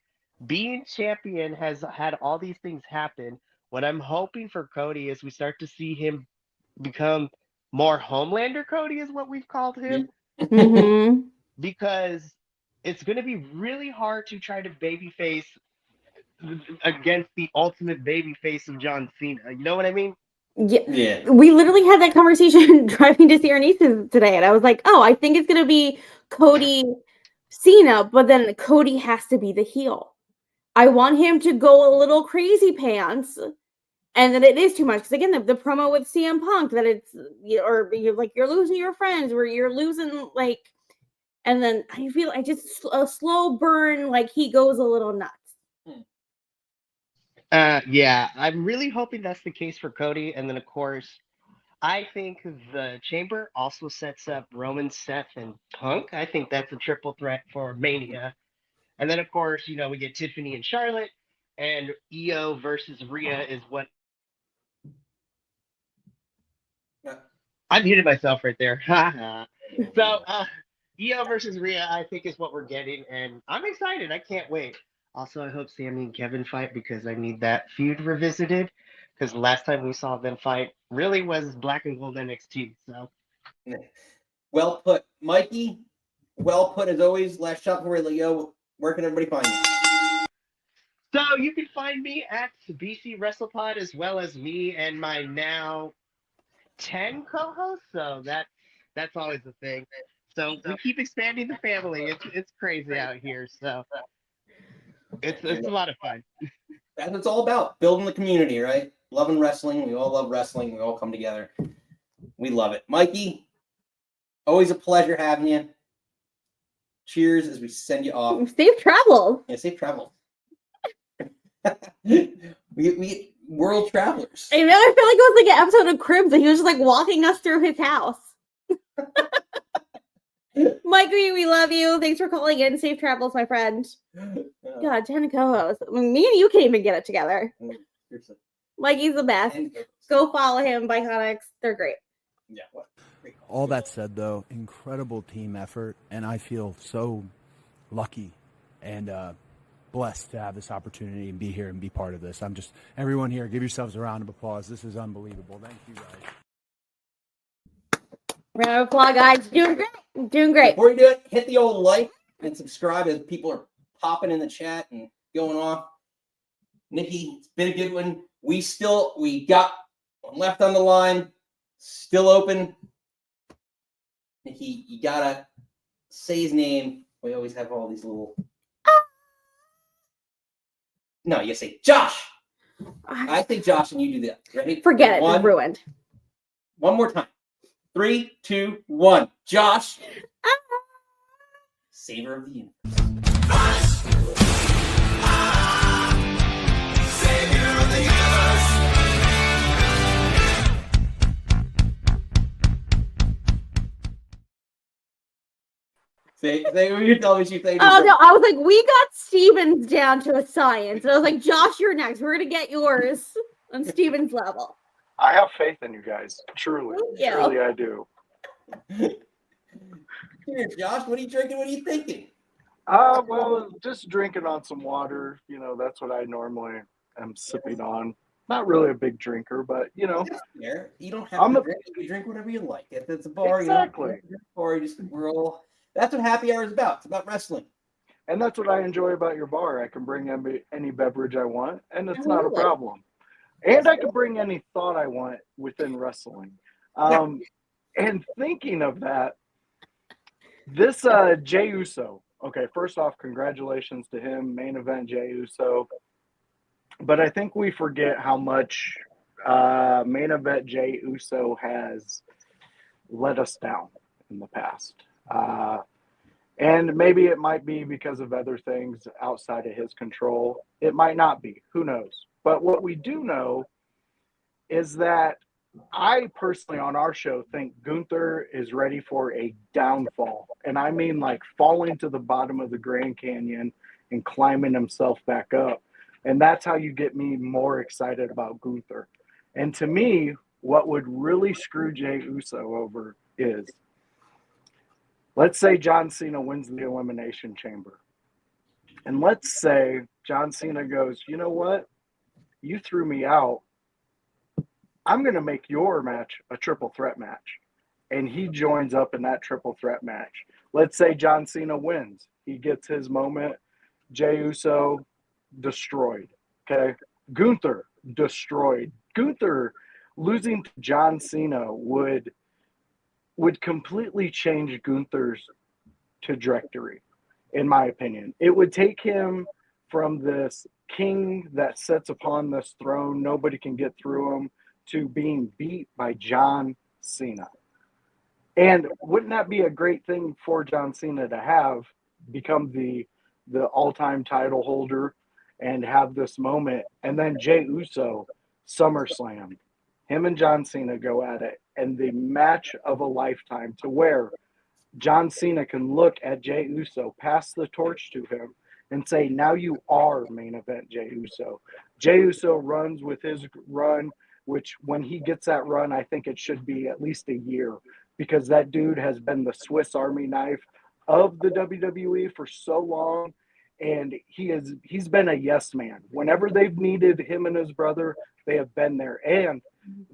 being champion has had all these things happen. What I'm hoping for Cody is we start to see him become more Homelander Cody, is what we've called him. Because it's going to be really hard to try to babyface against the ultimate babyface of John Cena. You know what I mean? Yeah. We literally had that conversation driving to see our nieces today, and I was like, oh, I think it's going to be Cody Cena, but then Cody has to be the heel. I want him to go a little crazy pants, and then it is too much. Because again, the promo with CM Punk, that it's, or you're like, you're losing your friends, or you're losing, like, and then I feel I just a slow burn, like he goes a little nuts. Yeah, I'm really hoping that's the case for Cody. And then, of course, I think the Chamber also sets up Roman, Seth, and Punk. I think that's a triple threat for Mania. And then, of course, we get Tiffany and Charlotte, and Io versus Rhea is what. I muted myself right there. So, Io versus Rhea, I think, is what we're getting, and I'm excited. I can't wait. Also, I hope Sami and Kevin fight, because I need that feud revisited, because the last time we saw them fight really was Black and Gold NXT. So, well put, Mikey. Well put as always. Last shot before we go. Where can everybody find you? So you can find me at BC WrestlePod, as well as me and my now 10 co-hosts. So that's always the thing. So we keep expanding the family. It's crazy out here. So it's a lot of fun. That's what it's all about. Building the community, right? Loving wrestling. We all love wrestling. We all come together. We love it. Mikey, always a pleasure having you. Cheers as we send you off. Safe travel. Yeah, safe travel. we world travelers. I know. I feel like it was like an episode of Cribs, and he was just like walking us through his house. Mikey, we love you. Thanks for calling in. Safe travels, my friend. God, 10 co-hosts. I mean, me and you can't even get it together. Mikey's the best. Go follow him, Biconics. They're great. Yeah. What? All that said, though, incredible team effort, and I feel so lucky and blessed to have this opportunity and be here and be part of this. Everyone here, give yourselves a round of applause. This is unbelievable. Thank you, guys. Round of applause, guys. Doing great. Doing great. Before you do it, hit the old like and subscribe as people are popping in the chat and going off. Nikki, it's been a good one. We got one left on the line, still open. Nikki, you gotta say his name. We always have all these little. No, you say Josh. I say Josh, and you do that. Ready? Forget it. It's ruined. One more time. 3, 2, 1. Josh. Savior of the universe. Savior of the universe. Say what you tell me she played. Oh no, I was like, we got Steven's down to a science. And I was like, Josh, you're next. We're gonna get yours on Steven's level. I have faith in you guys. Truly. Thank you. Truly I do. Here, Josh, what are you drinking? What are you thinking? Well, just drinking on some water. You know, that's what I normally am sipping on. Not really a big drinker, but you know. There. You don't have to drink. You drink whatever you like. If it's a bar, exactly. You just roll. That's what happy hour is about. It's about wrestling. And that's what I enjoy about your bar. I can bring any beverage I want, and it's not a problem. And I can bring any thought I want within wrestling. And thinking of that, this Jey Uso. Okay, first off, congratulations to him. Main event Jey Uso. But I think we forget how much main event Jey Uso has let us down in the past. And maybe it might be because of other things outside of his control. It might not be. Who knows? But what we do know is that I personally on our show think Gunther is ready for a downfall. And I mean like falling to the bottom of the Grand Canyon and climbing himself back up. And that's how you get me more excited about Gunther. And to me, what would really screw Jey Uso over is, let's say John Cena wins the Elimination Chamber. And let's say John Cena goes, you know what? You threw me out. I'm going to make your match a triple threat match. And he joins up in that triple threat match. Let's say John Cena wins. He gets his moment. Jey Uso destroyed. Okay. Gunther destroyed. Gunther losing to John Cena would completely change Gunther's trajectory, in my opinion. It would take him from this king that sits upon this throne, nobody can get through him, to being beat by John Cena. And wouldn't that be a great thing for John Cena to have, become the all-time title holder and have this moment? And then Jey Uso, SummerSlam, him and John Cena go at it, and the match of a lifetime, to where John Cena can look at Jey Uso, pass the torch to him, and say, now you are main event Jey Uso. Jey Uso runs with his run, which when he gets that run, I think it should be at least a year, because that dude has been the Swiss Army knife of the WWE for so long. And he's been a yes man. Whenever they've needed him and his brother, they have been there. And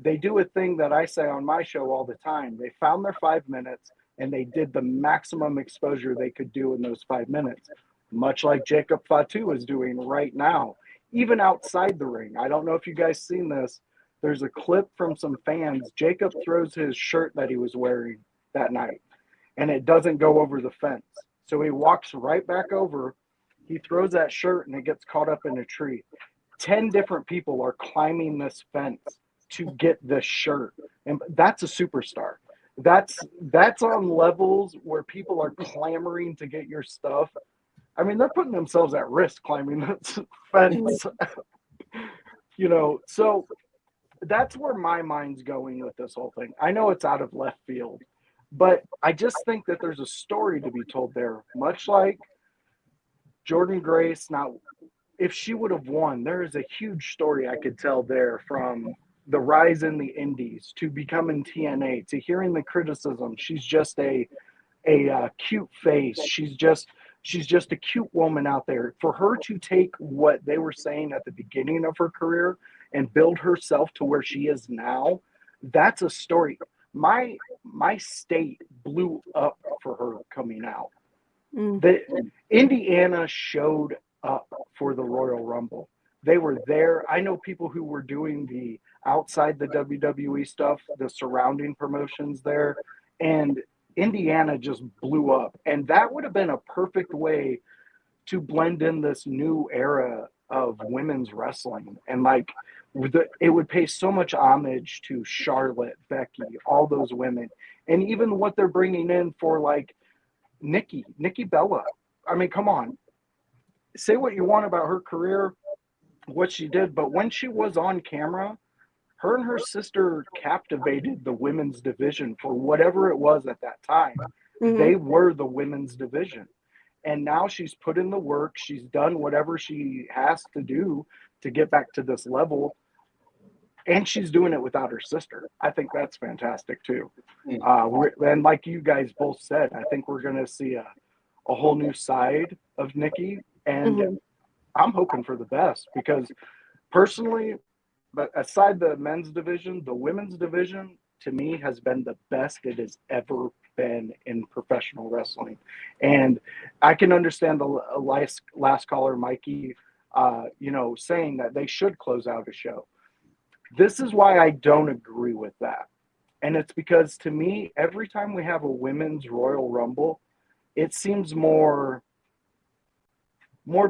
they do a thing that I say on my show all the time. They found their 5 minutes and they did the maximum exposure they could do in those 5 minutes, much like Jacob Fatu is doing right now, even outside the ring. I don't know if you guys seen this. There's a clip from some fans. Jacob throws his shirt that he was wearing that night, and it doesn't go over the fence. So he walks right back over. He throws that shirt, and it gets caught up in a tree. 10 different people are climbing this fence to get this shirt. And that's a superstar. That's on levels where people are clamoring to get your stuff. I mean, they're putting themselves at risk climbing this fence. You know, so that's where my mind's going with this whole thing. I know it's out of left field, but I just think that there's a story to be told there, much like Jordan Grace. Now, if she would have won, there is a huge story I could tell there, from the rise in the indies to becoming TNA to hearing the criticism. She's just a cute face. She's just a cute woman out there. For her to take what they were saying at the beginning of her career and build herself to where she is now, that's a story. My state blew up for her coming out. Indiana showed up for the Royal Rumble. They were there. I know people who were doing the outside the WWE stuff, the surrounding promotions there, and Indiana just blew up. And that would have been a perfect way to blend in this new era of women's wrestling. And like, it would pay so much homage to Charlotte, Becky, all those women, and even what they're bringing in for like Nikki Bella. I mean, come on, say what you want about her career, what she did, but when she was on camera, her and her sister captivated the women's division for whatever it was at that time. They were the women's division. And now she's put in the work. She's done whatever she has to do to get back to this level. And she's doing it without her sister. I think that's fantastic too. And like you guys both said, I think we're going to see a whole new side of Nikki. And I'm hoping for the best because personally, but aside the men's division, the women's division to me has been the best it has ever been in professional wrestling. And I can understand the last caller, Mikey, saying that they should close out a show. This is why I don't agree with that. And it's because to me, every time we have a women's Royal Rumble, it seems more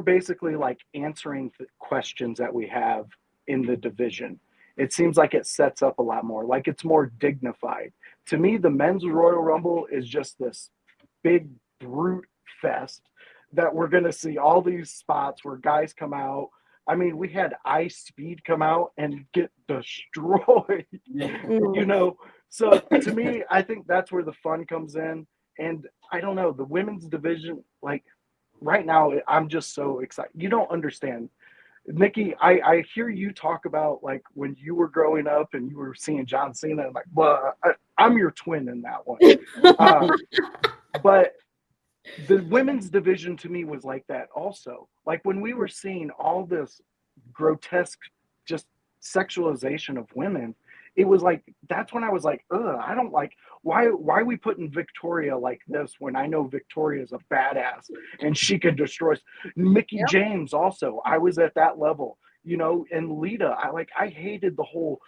basically like answering the questions that we have in the division. It seems like it sets up a lot more, like it's more dignified. To me, the men's Royal Rumble is just this big brute fest that we're going to see all these spots where guys come out. I mean, we had Ice Speed come out and get destroyed, So to me, I think that's where the fun comes in. And I don't know, the women's division, like right now, I'm just so excited. You don't understand. Nikki, I hear you talk about like when you were growing up and you were seeing John Cena, and like, well, I'm your twin in that one. But the women's division to me was like that also. Like when we were seeing all this grotesque just sexualization of women, it was like, that's when I was like, I don't like, why are we putting Victoria like this when I know Victoria is a badass and she could destroy Mickey James also. I was at that level, and Lita, I hated the whole,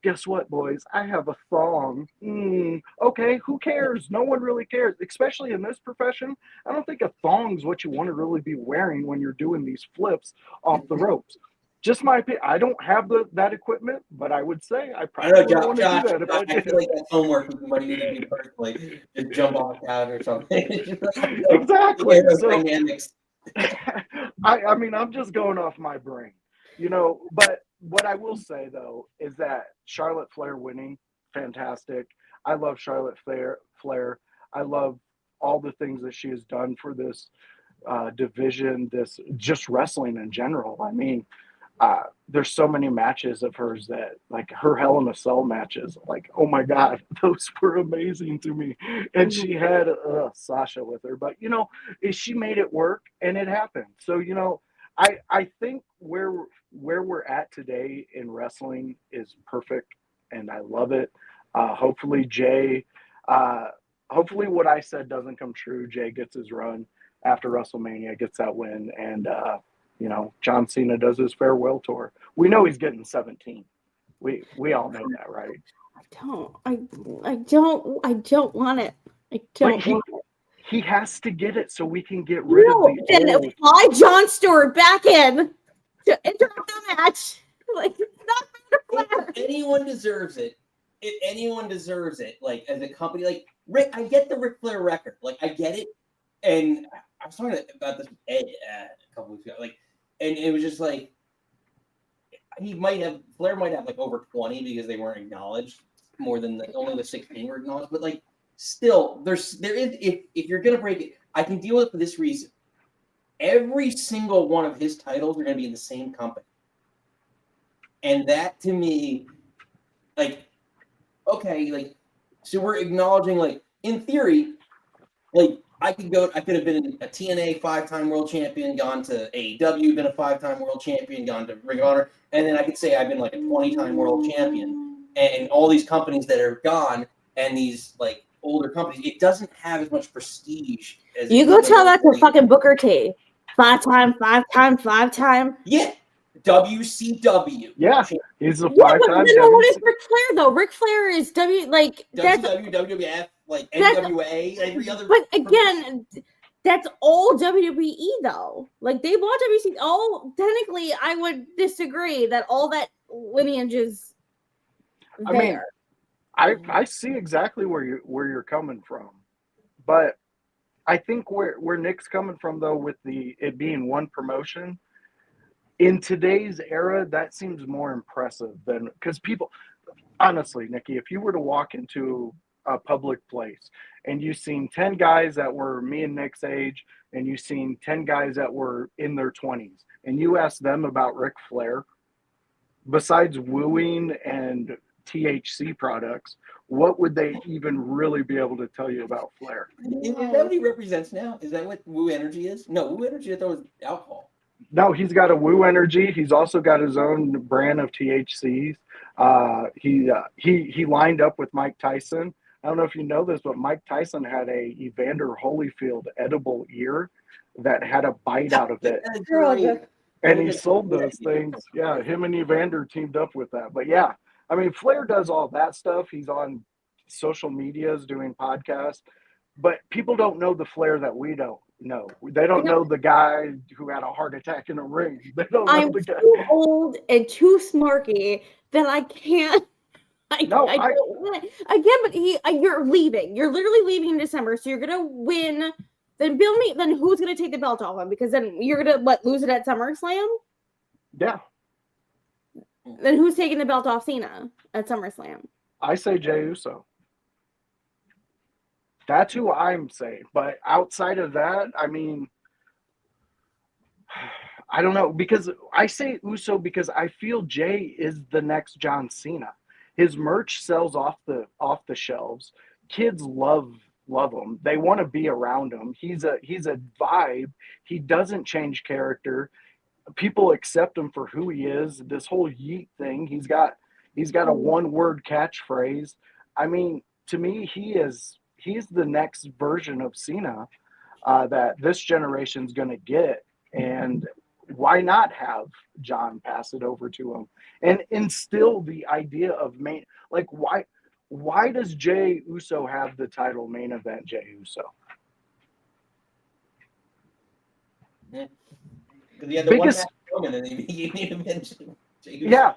guess what, boys? I have a thong. Okay, who cares? No one really cares, especially in this profession. I don't think a thong's what you want to really be wearing when you're doing these flips off the ropes. Just my opinion. I don't have that equipment, but I would say I probably would want to do that if I did. I feel like that's homework somebody needs to do personally. Just jump off out or something. Exactly. So, dynamics. I mean, I'm just going off my brain, But what I will say though is that Charlotte Flair winning, fantastic. I love Charlotte Flair. I love all the things that she has done for this division, this just wrestling in general. I mean. There's so many matches of hers that, like her Hell in a Cell matches, like, oh my God, those were amazing to me. And she had Sasha with her, but she made it work and it happened. So, I think where we're at today in wrestling is perfect and I love it. Hopefully Jey, hopefully what I said doesn't come true. Jey gets his run after WrestleMania, gets that win, and John Cena does his farewell tour. We know he's getting 17. We all know that, right? I don't want it. I don't want it. He has to get it so we can get rid of the then old. Fly Jon Stewart back in to interrupt the match. Like, it's not fair to Flair. If anyone deserves it, like as a company, like Rick, I get the Ric Flair record, like I get it, and I was talking about this with Ed a couple weeks ago, like. And it was just like Flair might have like over 20 because they weren't acknowledged more than only the 16 were acknowledged. But like still, there is if you're gonna break it, I can deal with it for this reason. Every single one of his titles are gonna be in the same company, and that to me, like, okay, like, so we're acknowledging, like, in theory, like. I could have been a TNA 5-time world champion, gone to AEW, been a 5-time world champion, gone to Ring of Honor, and then I could say I've been like a 20-time world champion. And all these companies that are gone and these like older companies, it doesn't have as much prestige as you go tell that to fucking Booker T. 5-time. Yeah. WCW. Yeah, he's a 5-time. What is Ric Flair though? Ric Flair is WCW, WWF, like NWA, every other. But again, that's all WWE though. Like they bought WC. All technically, I would disagree that all that lineage is there. I mean, I see exactly where you're coming from, but I think where Nick's coming from though, with it being one promotion. In today's era, that seems more impressive than because people, honestly, Nikki, if you were to walk into a public place and you've seen 10 guys that were me and Nick's age, and you've seen 10 guys that were in their 20s, and you ask them about Ric Flair, besides wooing and THC products, what would they even really be able to tell you about Flair? Is that what he represents now? Is that what Woo Energy is? No, Woo Energy, I thought was alcohol. No, he's got a Woo Energy. He's also got his own brand of THCs. He lined up with Mike Tyson. I don't know if you know this, but Mike Tyson had a Evander Holyfield edible ear that had a bite out of it. And he sold those things. Yeah, him and Evander teamed up with that. But yeah, I mean, Flair does all that stuff. He's on social medias doing podcasts. But people don't know the Flair that we don't know. They don't know the guy who had a heart attack in a ring. They don't know the guy. I'm too old and too smarky that I can't. I can't. But you're leaving. You're literally leaving in December, so you're gonna win. Then Then who's gonna take the belt off him? Because then you're gonna lose it at SummerSlam. Yeah. Then who's taking the belt off Cena at SummerSlam? I say Jey Uso. That's who I'm saying. But outside of that, I mean, I don't know. Because I say Uso because I feel Jey is the next John Cena. His merch sells off the shelves. Kids love him. They want to be around him. He's a vibe. He doesn't change character. People accept him for who he is. This whole yeet thing. He's got a one-word catchphrase. I mean, to me, he's the next version of Cena that this generation's going to get. And why not have John pass it over to him and instill the idea of why does Jey Uso have the title main event Jey Uso? Yeah. Because he had the biggest, one match and then he mentioned Jey Uso. Yeah.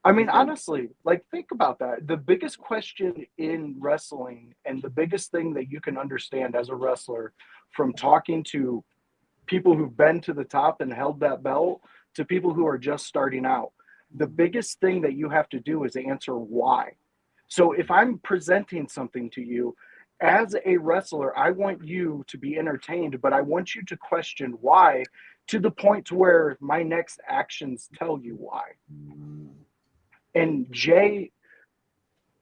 I mean, honestly, think about that. The biggest question in wrestling and the biggest thing that you can understand as a wrestler from talking to people who've been to the top and held that belt to people who are just starting out, the biggest thing that you have to do is answer why. So if I'm presenting something to you as a wrestler, I want you to be entertained, but I want you to question why to the point to where my next actions tell you why. And Jey,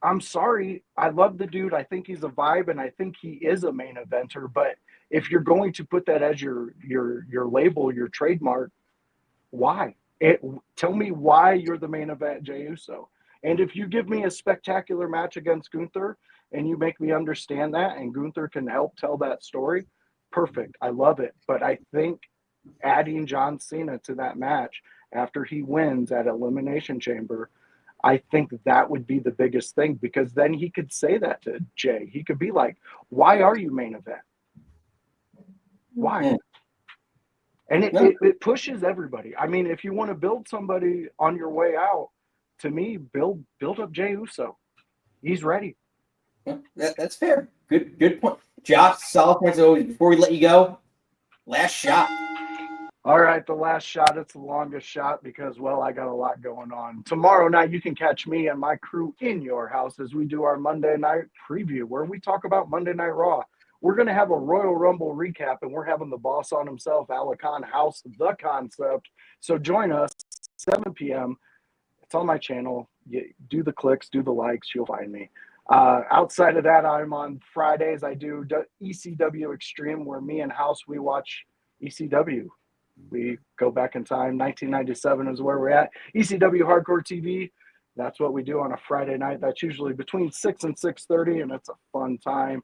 I'm sorry, I love the dude. I think he's a vibe, and I think he is a main eventer. But if you're going to put that as your label, your trademark, why? Tell me why you're the main event, Jey Uso. And if you give me a spectacular match against Gunther, and you make me understand that, and Gunther can help tell that story, perfect. I love it. But I think adding John Cena to that match after he wins at Elimination Chamber, I think that would be the biggest thing, because then he could say that to Jey. He could be like, why are you main event? Why? And it pushes everybody. I mean, if you want to build somebody on your way out, to me, build up Jey Uso. He's ready. Yeah, that's fair. Good point. Josh, solid points as always. Before we let you go, last shot. All right, the last shot. It's the longest shot because, well, I got a lot going on. Tomorrow night, you can catch me and my crew in your house as we do our Monday night preview, where we talk about Monday Night Raw. We're going to have a Royal Rumble recap, and we're having the boss on himself, Alakan House, the concept. So join us, 7 p.m. It's on my channel. You do the clicks, do the likes, you'll find me. Outside of that, I'm on Fridays. I do ECW Extreme, where me and House, we watch ECW. We go back in time. 1997 is where we're at. ECW Hardcore TV. That's what we do on a Friday night. That's usually between 6 and 6:30, and it's a fun time.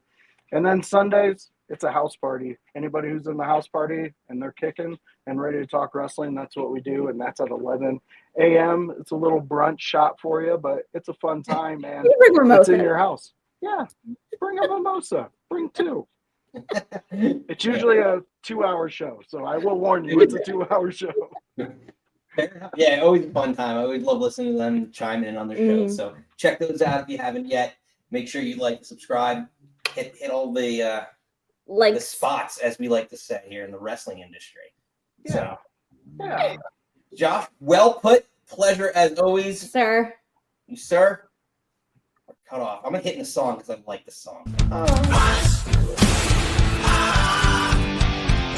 And then Sundays, it's a house party. Anybody who's in the house party and they're kicking and ready to talk wrestling, that's what we do, and that's at 11 a.m. It's a little brunch shot for you, but it's a fun time, and it's in your house. Yeah, bring a mimosa. Bring 2. It's usually a 2-hour show, so I will warn you, it's a 2-hour show. Yeah, always a fun time. I always love listening to them chime in on their shows. So check those out if you haven't yet. Make sure you like, subscribe, hit all the spots, as we like to say here in the wrestling industry. Yeah. So, yeah. Josh, well put. Pleasure as always, sir. You, sir. cut off. I'm gonna hit in the song because I like the song.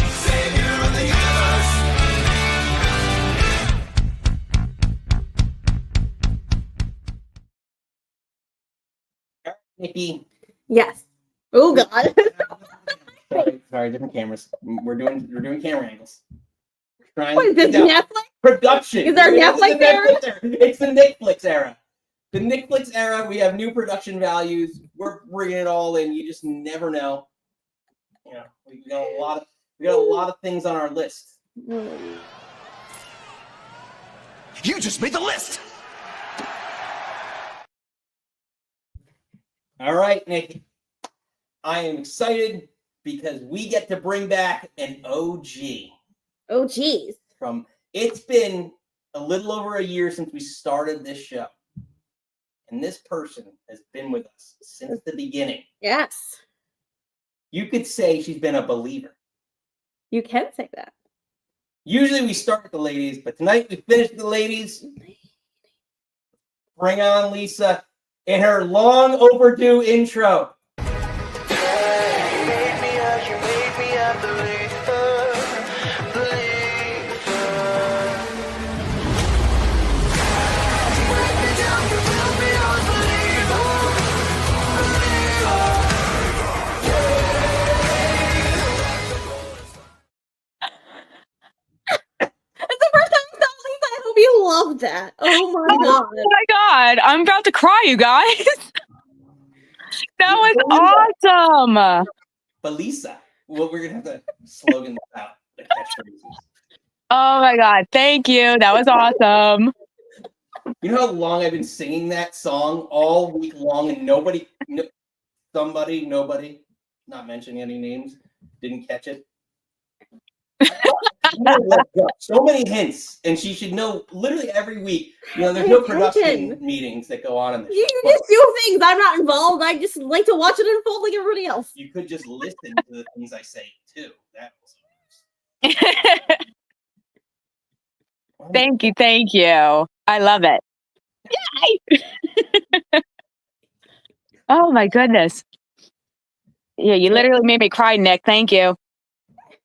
Savior of the universe. Nikki. Yes. Oh God. Sorry, different cameras. We're doing camera angles. We're trying What is this, Netflix? production. Is there Netflix era? It's the Netflix era. The Netflix era. We have new production values. We're bringing it all in. You just never know. You know, we got a lot of things on our list. You just made the list. All right, Nick. I am excited because we get to bring back an OG. Oh, geez. It's been a little over a year since we started this show. And this person has been with us since the beginning. Yes. You could say she's been a believer. You can say that. Usually we start with the ladies, but tonight we finished the ladies. Bring on Lisa in her long overdue intro. You love that. Oh my God. Oh my God. I'm about to cry, you guys. That was awesome. But Lisa, well, we're going to have to slogan this out, the catchphrases. Oh my God. Thank you. That was awesome. You know how long I've been singing that song all week long and nobody, not mentioning any names, didn't catch it? So many hints, and she should know literally every week. You know, there's no production meetings that go on in this. You just do things. I'm not involved. I just like to watch it unfold like everybody else. You could just listen to the things I say too. That also works. Thank you. I love it. Yay! Oh my goodness. Yeah, you literally made me cry, Nick. Thank you.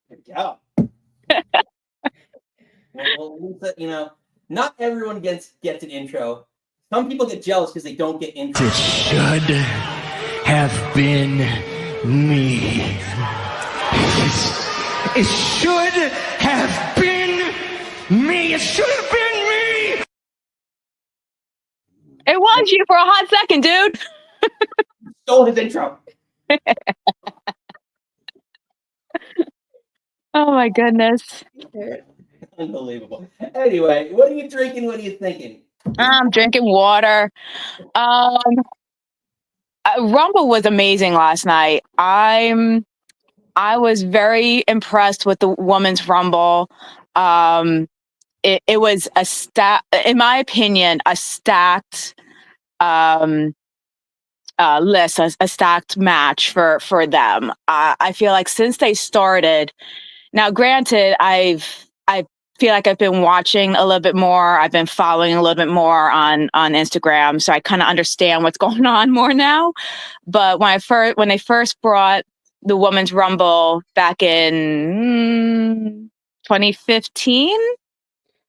Good job. Well, Lisa, you know, not everyone gets an intro. Some people get jealous because they don't get intros. It should have been me. It should have been me. It should have been me. It was you for a hot second, dude. Stole his intro. Oh my goodness. Unbelievable. Anyway, what are you drinking? What are you thinking? I'm drinking water. Rumble was amazing last night. I was very impressed with the women's Rumble. It was in my opinion, a stacked list, a stacked match for them. I feel like since they started, now granted, I feel like I've been watching a little bit more. I've been following a little bit more on Instagram, so I kind of understand what's going on more now. But when they first brought the Women's Rumble back in 2015, I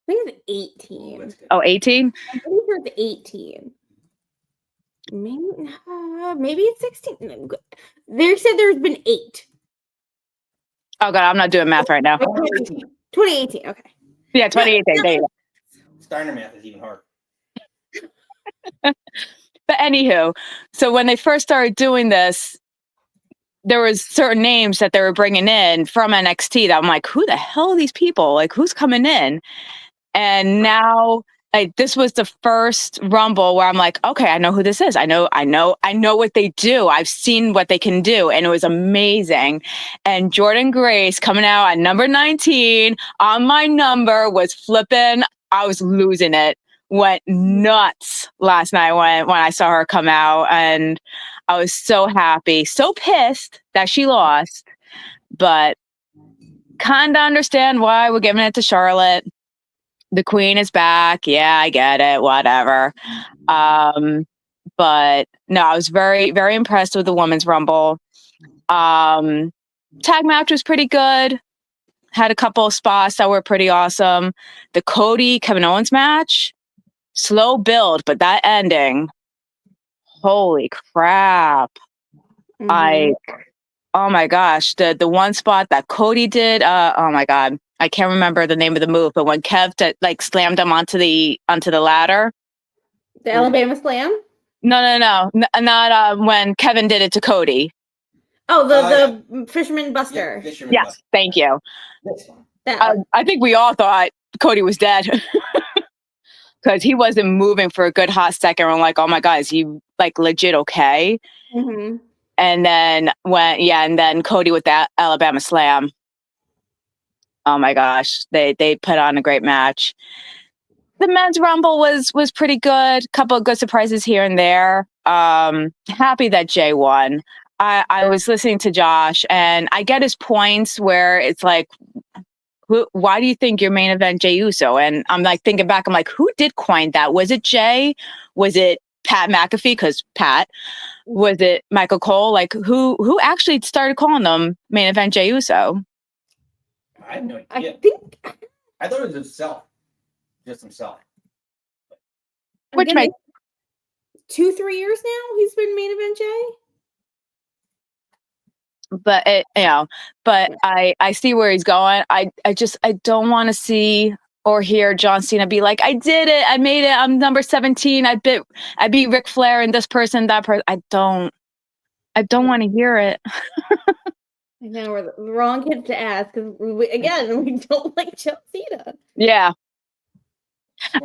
think it's 18. Oh, 18? I think it's 18. Maybe it's 16. They said there's been 8. Oh God, I'm not doing math right now. 2018. Okay. Yeah, 2018. There you go. Steiner math is even harder. But anywho, so when they first started doing this, there was certain names that they were bringing in from NXT that I'm like, who the hell are these people? Like, who's coming in? And now, like, this was the first Rumble where I'm like, okay, I know who this is. I know what they do. I've seen what they can do, and it was amazing. And Jordan Grace coming out at number 19 on my number was flipping. I was losing it. Went nuts last night when I saw her come out, and I was so happy, so pissed that she lost, but kind of understand why we're giving it to Charlotte. The queen is back. Yeah, I get it. Whatever. But no, I was very, very impressed with the Women's Rumble. Tag match was pretty good. Had a couple of spots that were pretty awesome. The Cody Kevin Owens match, slow build, but that ending, holy crap. Mhm. Oh my gosh, the one spot that Cody did, oh my god, I can't remember the name of the move, but when Kev like slammed him onto the ladder. The Alabama Slam? No, not when Kevin did it to Cody. Oh, the Fisherman Buster. Yeah, Fisherman Yes, Buster. thank you. That one. I think we all thought Cody was dead because he wasn't moving for a good hot second. We're like, oh my god, is he like legit okay? Mhm. And then and then Cody with that Alabama Slam. Oh my gosh, they put on a great match. The Men's Rumble was pretty good. Couple of good surprises here and there. Happy that Jey won. I was listening to Josh, and I get his points where it's like, why do you think your main event Jey Uso? And I'm like thinking back, I'm like, who did coin that? Was it Jey? Was it Pat McAfee? Because Pat. Was it Michael Cole? Like who actually started calling them main event Jey Uso? I have no idea. I thought it was himself. Just himself. Which makes 2-3 years now he's been main event Jey. But but I see where he's going. I don't want to see or hear John Cena be like, I did it, I made it, I'm number 17, I beat Ric Flair and this person, that person. I don't want to hear it. I know we're the wrong kids to ask because we don't like John Cena. Yeah.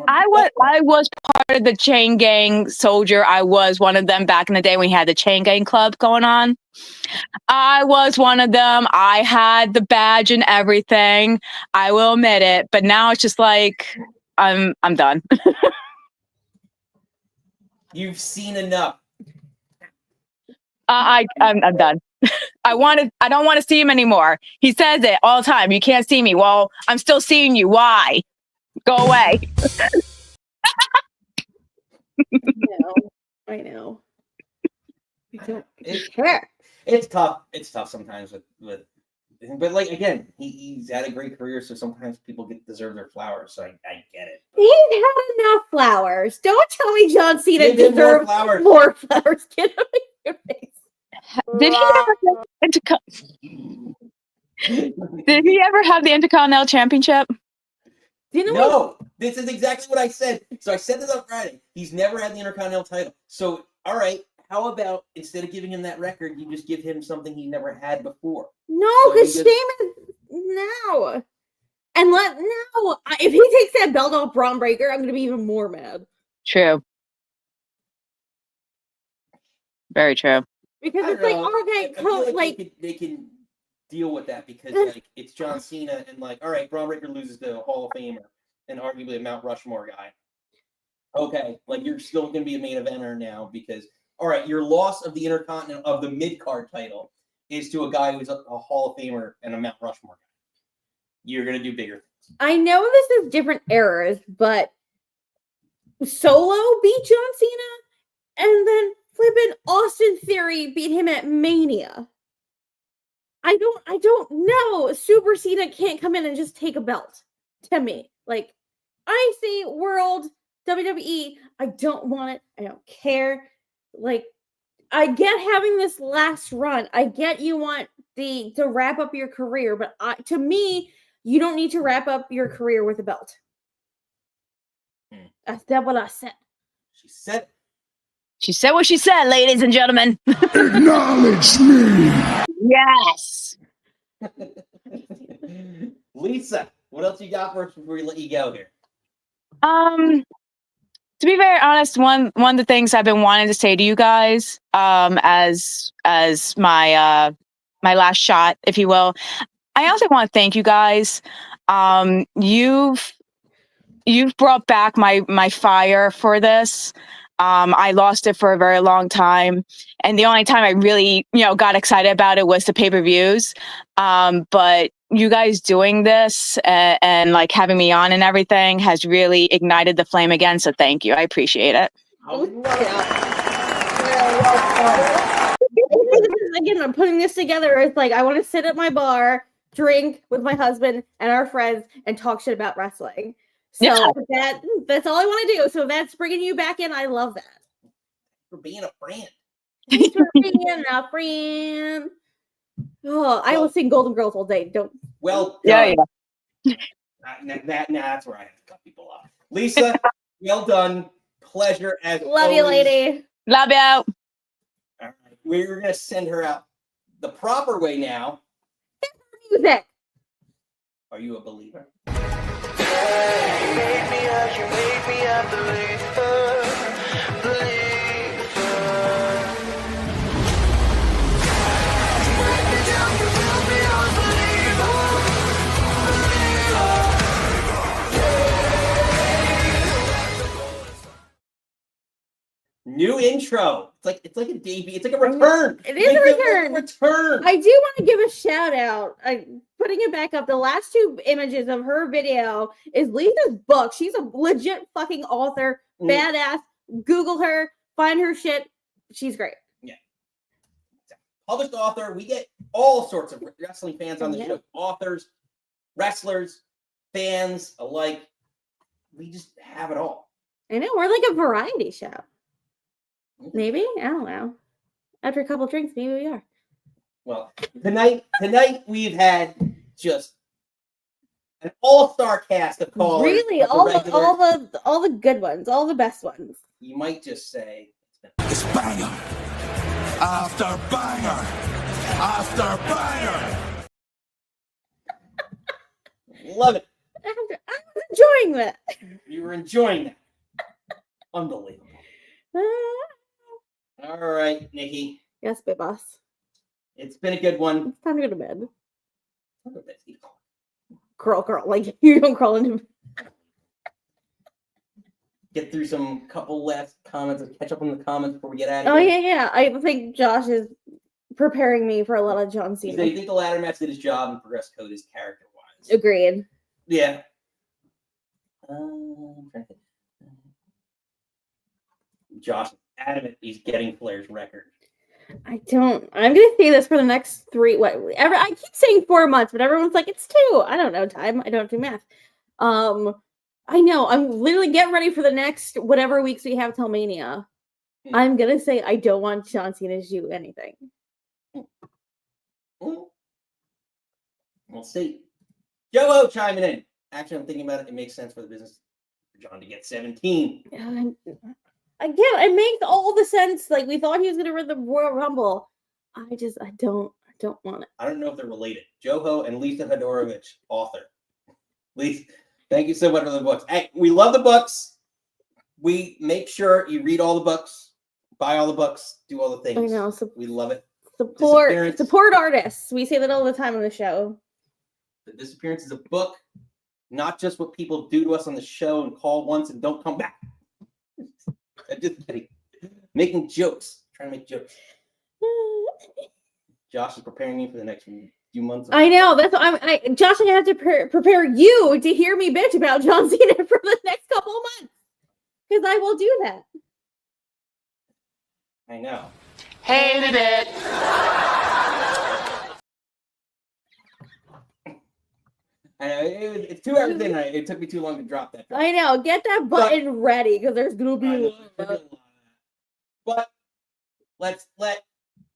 I was part of the Chain Gang Soldier. I was one of them back in the day when we had the Chain Gang Club going on. I was one of them. I had the badge and everything. I will admit it. But now it's just like I'm done. You've seen enough. I'm done. I don't want to see him anymore. He says it all the time. You can't see me. Well, I'm still seeing you. Why? Go away. I know. It's tough. It's tough sometimes with but like again, he's had a great career, so sometimes people deserve their flowers. So I get it. He's had enough flowers. Don't tell me John Cena deserves more flowers. Get out of your face. Did he ever have the Intercontinental Championship? No, this is exactly what I said. So I said this on Friday. He's never had the Intercontinental title. So, all right, how about instead of giving him that record, you just give him something he never had before? No, because shame is now. And if he takes that belt off Braun Breaker, I'm going to be even more mad. True. Very true. Because it's like, they can deal with that because like it's John Cena and like, all right, Braun Breaker loses to a Hall of Famer and arguably a Mount Rushmore guy. Okay, like you're still going to be a main eventer now because all right, your loss of the Intercontinental of the mid-card title is to a guy who's a Hall of Famer and a Mount Rushmore guy. You're going to do bigger things. I know this is different eras, but Solo beat John Cena and then flippin' Austin Theory beat him at Mania. I don't know. Super Cena can't come in and just take a belt to me. Like, I say world, WWE, I don't want it. I don't care. Like, I get having this last run. I get you want to wrap up your career, but to me, you don't need to wrap up your career with a belt. That's what I said. She said. She said what she said, ladies and gentlemen. Acknowledge me. Yes. Lisa, what else you got for us before we let you go here? To be very honest, one of the things I've been wanting to say to you guys, as my my last shot, if you will, I also want to thank you guys. You've brought back my fire for this. I lost it for a very long time. And the only time I really, got excited about it was the pay-per-views. But you guys doing this and like having me on and everything has really ignited the flame again. So thank you. I appreciate it. Yeah. Again, I'm putting this together. It's like I want to sit at my bar, drink with my husband and our friends, and talk shit about wrestling. So that's all I want to do. So that's bringing you back in. I love that. For being a friend. Thanks for being a friend. Oh, I will sing Golden Girls all day. Don't. Well Yeah, done. That's where I have to cut people off. Lisa, well done. Pleasure as Love you, always. lady. Love you. All right. We're going to send her out the proper way now. Music. Are you a believer? You made me a believer. New intro. It's like a debut. It's like a return. It is a return. Return. I do want to give a shout out. Putting it back up. The last two images of her video is Lisa's book. She's a legit fucking author. Badass. Google her. Find her shit. She's great. Yeah. Published author. We get all sorts of wrestling fans on the show. Authors, wrestlers, fans alike. We just have it all. I know. We're like a variety show. Maybe? I don't know. After a couple drinks, maybe we are. Well, tonight we've had just an all-star cast of callers. Really, all the good ones, all the best ones. You might just say It's banger after banger after banger. Love it. I was enjoying that. You were enjoying that. Unbelievable. All right, Nikki. Yes, big boss. It's been a good one. It's time to go to bed. Curl. Like, you don't crawl into. Get through some couple last comments and catch up on the comments before we get out of Oh, here. yeah. I think Josh is preparing me for a lot of John Cena. So you think the ladder match did his job and progressed Cody's character-wise? Agreed. Yeah. Josh is adamant he's getting Flair's record. I'm gonna say this for the next I keep saying 4 months, but everyone's like, it's 2. I don't know time. I don't do math. I know. I'm literally getting ready for the next whatever weeks we have till Mania. I'm gonna say I don't want John Cena to do anything. We'll see. Joe chiming in. Actually, I'm thinking about it. It makes sense for the business for John to get 17. Again, it makes all the sense. Like, we thought he was gonna win the Royal Rumble. I don't want it. I don't know if they're related. Joho and Lisa Hadorovich, author. Lisa, thank you so much for the books. Hey, we love the books. We make sure you read all the books, buy all the books, do all the things. I know. We love it. Support artists. We say that all the time on the show. The Disappearance is a book, not just what people do to us on the show and call once and don't come back. I'm just kidding. Making jokes. Trying to make jokes. Josh is preparing me for the next few months. I know. That's what Josh, I have to prepare you to hear me bitch about John Cena for the next couple of months. Because I will do that. I know. Hated it. I know. It's 2 hours in. It took me too long to drop that. I know. Get that button ready because there's going to be a lot. But let's let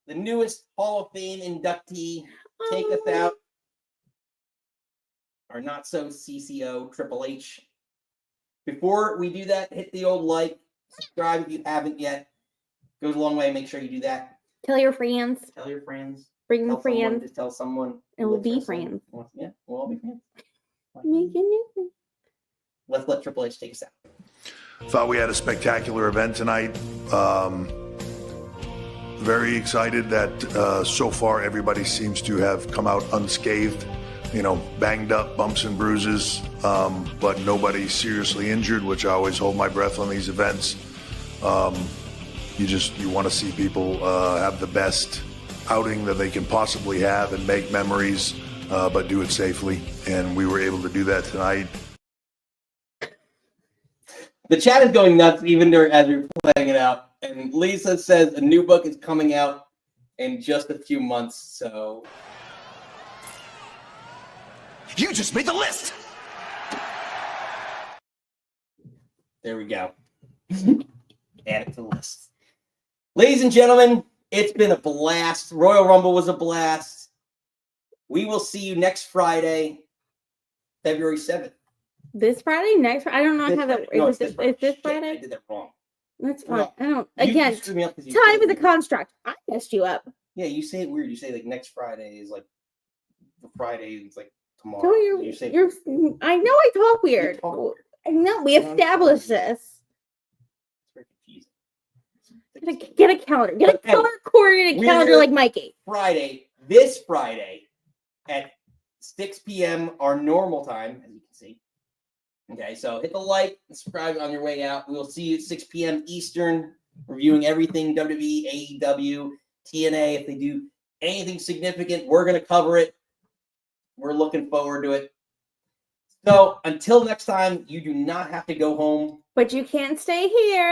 the newest Hall of Fame inductee take us out. Our not so CCO Triple H. Before we do that, hit the old like, subscribe if you haven't yet. Goes a long way. Make sure you do that. Tell your friends. Tell your friends. Bring tell the friends. Someone, just tell someone. And we'll be friends. Yeah, we'll all be friends. Let's let Triple H take us out. Thought we had a spectacular event tonight. Very excited that so far everybody seems to have come out unscathed. You know, banged up, bumps and bruises, but nobody seriously injured, which I always hold my breath on these events. You want to see people have the best outing that they can possibly have and make memories, but do it safely. And we were able to do that tonight. The chat is going nuts even as we're playing it out. And Lisa says a new book is coming out in just a few months. So You just made the list. there we go. Add it to the list. Ladies and gentlemen, it's been a blast. Royal Rumble was a blast. We will see you next Friday, February 7th. This Friday? Next? I don't know how that. No, Is it's this Shit, Friday? I did that wrong. That's fine. No, I don't. You Again, screwed me up 'cause you time said is a construct. I messed you up. Yeah, you say it weird. You say like next Friday is like the Friday is like tomorrow. So You say you're. I know I talk weird. talk weird. I know we I don't established understand. this. It's very confusing. Get a calendar. Get a But anyway, color coordinated we're calendar here like Mikey. This Friday at 6 p.m. our normal time, as you can see. Okay, so hit the like and subscribe on your way out. We will see you at 6 p.m. Eastern, reviewing everything WWE, AEW, TNA. If they do anything significant, we're going to cover it. We're looking forward to it. So until next time, you do not have to go home. But you can't stay here.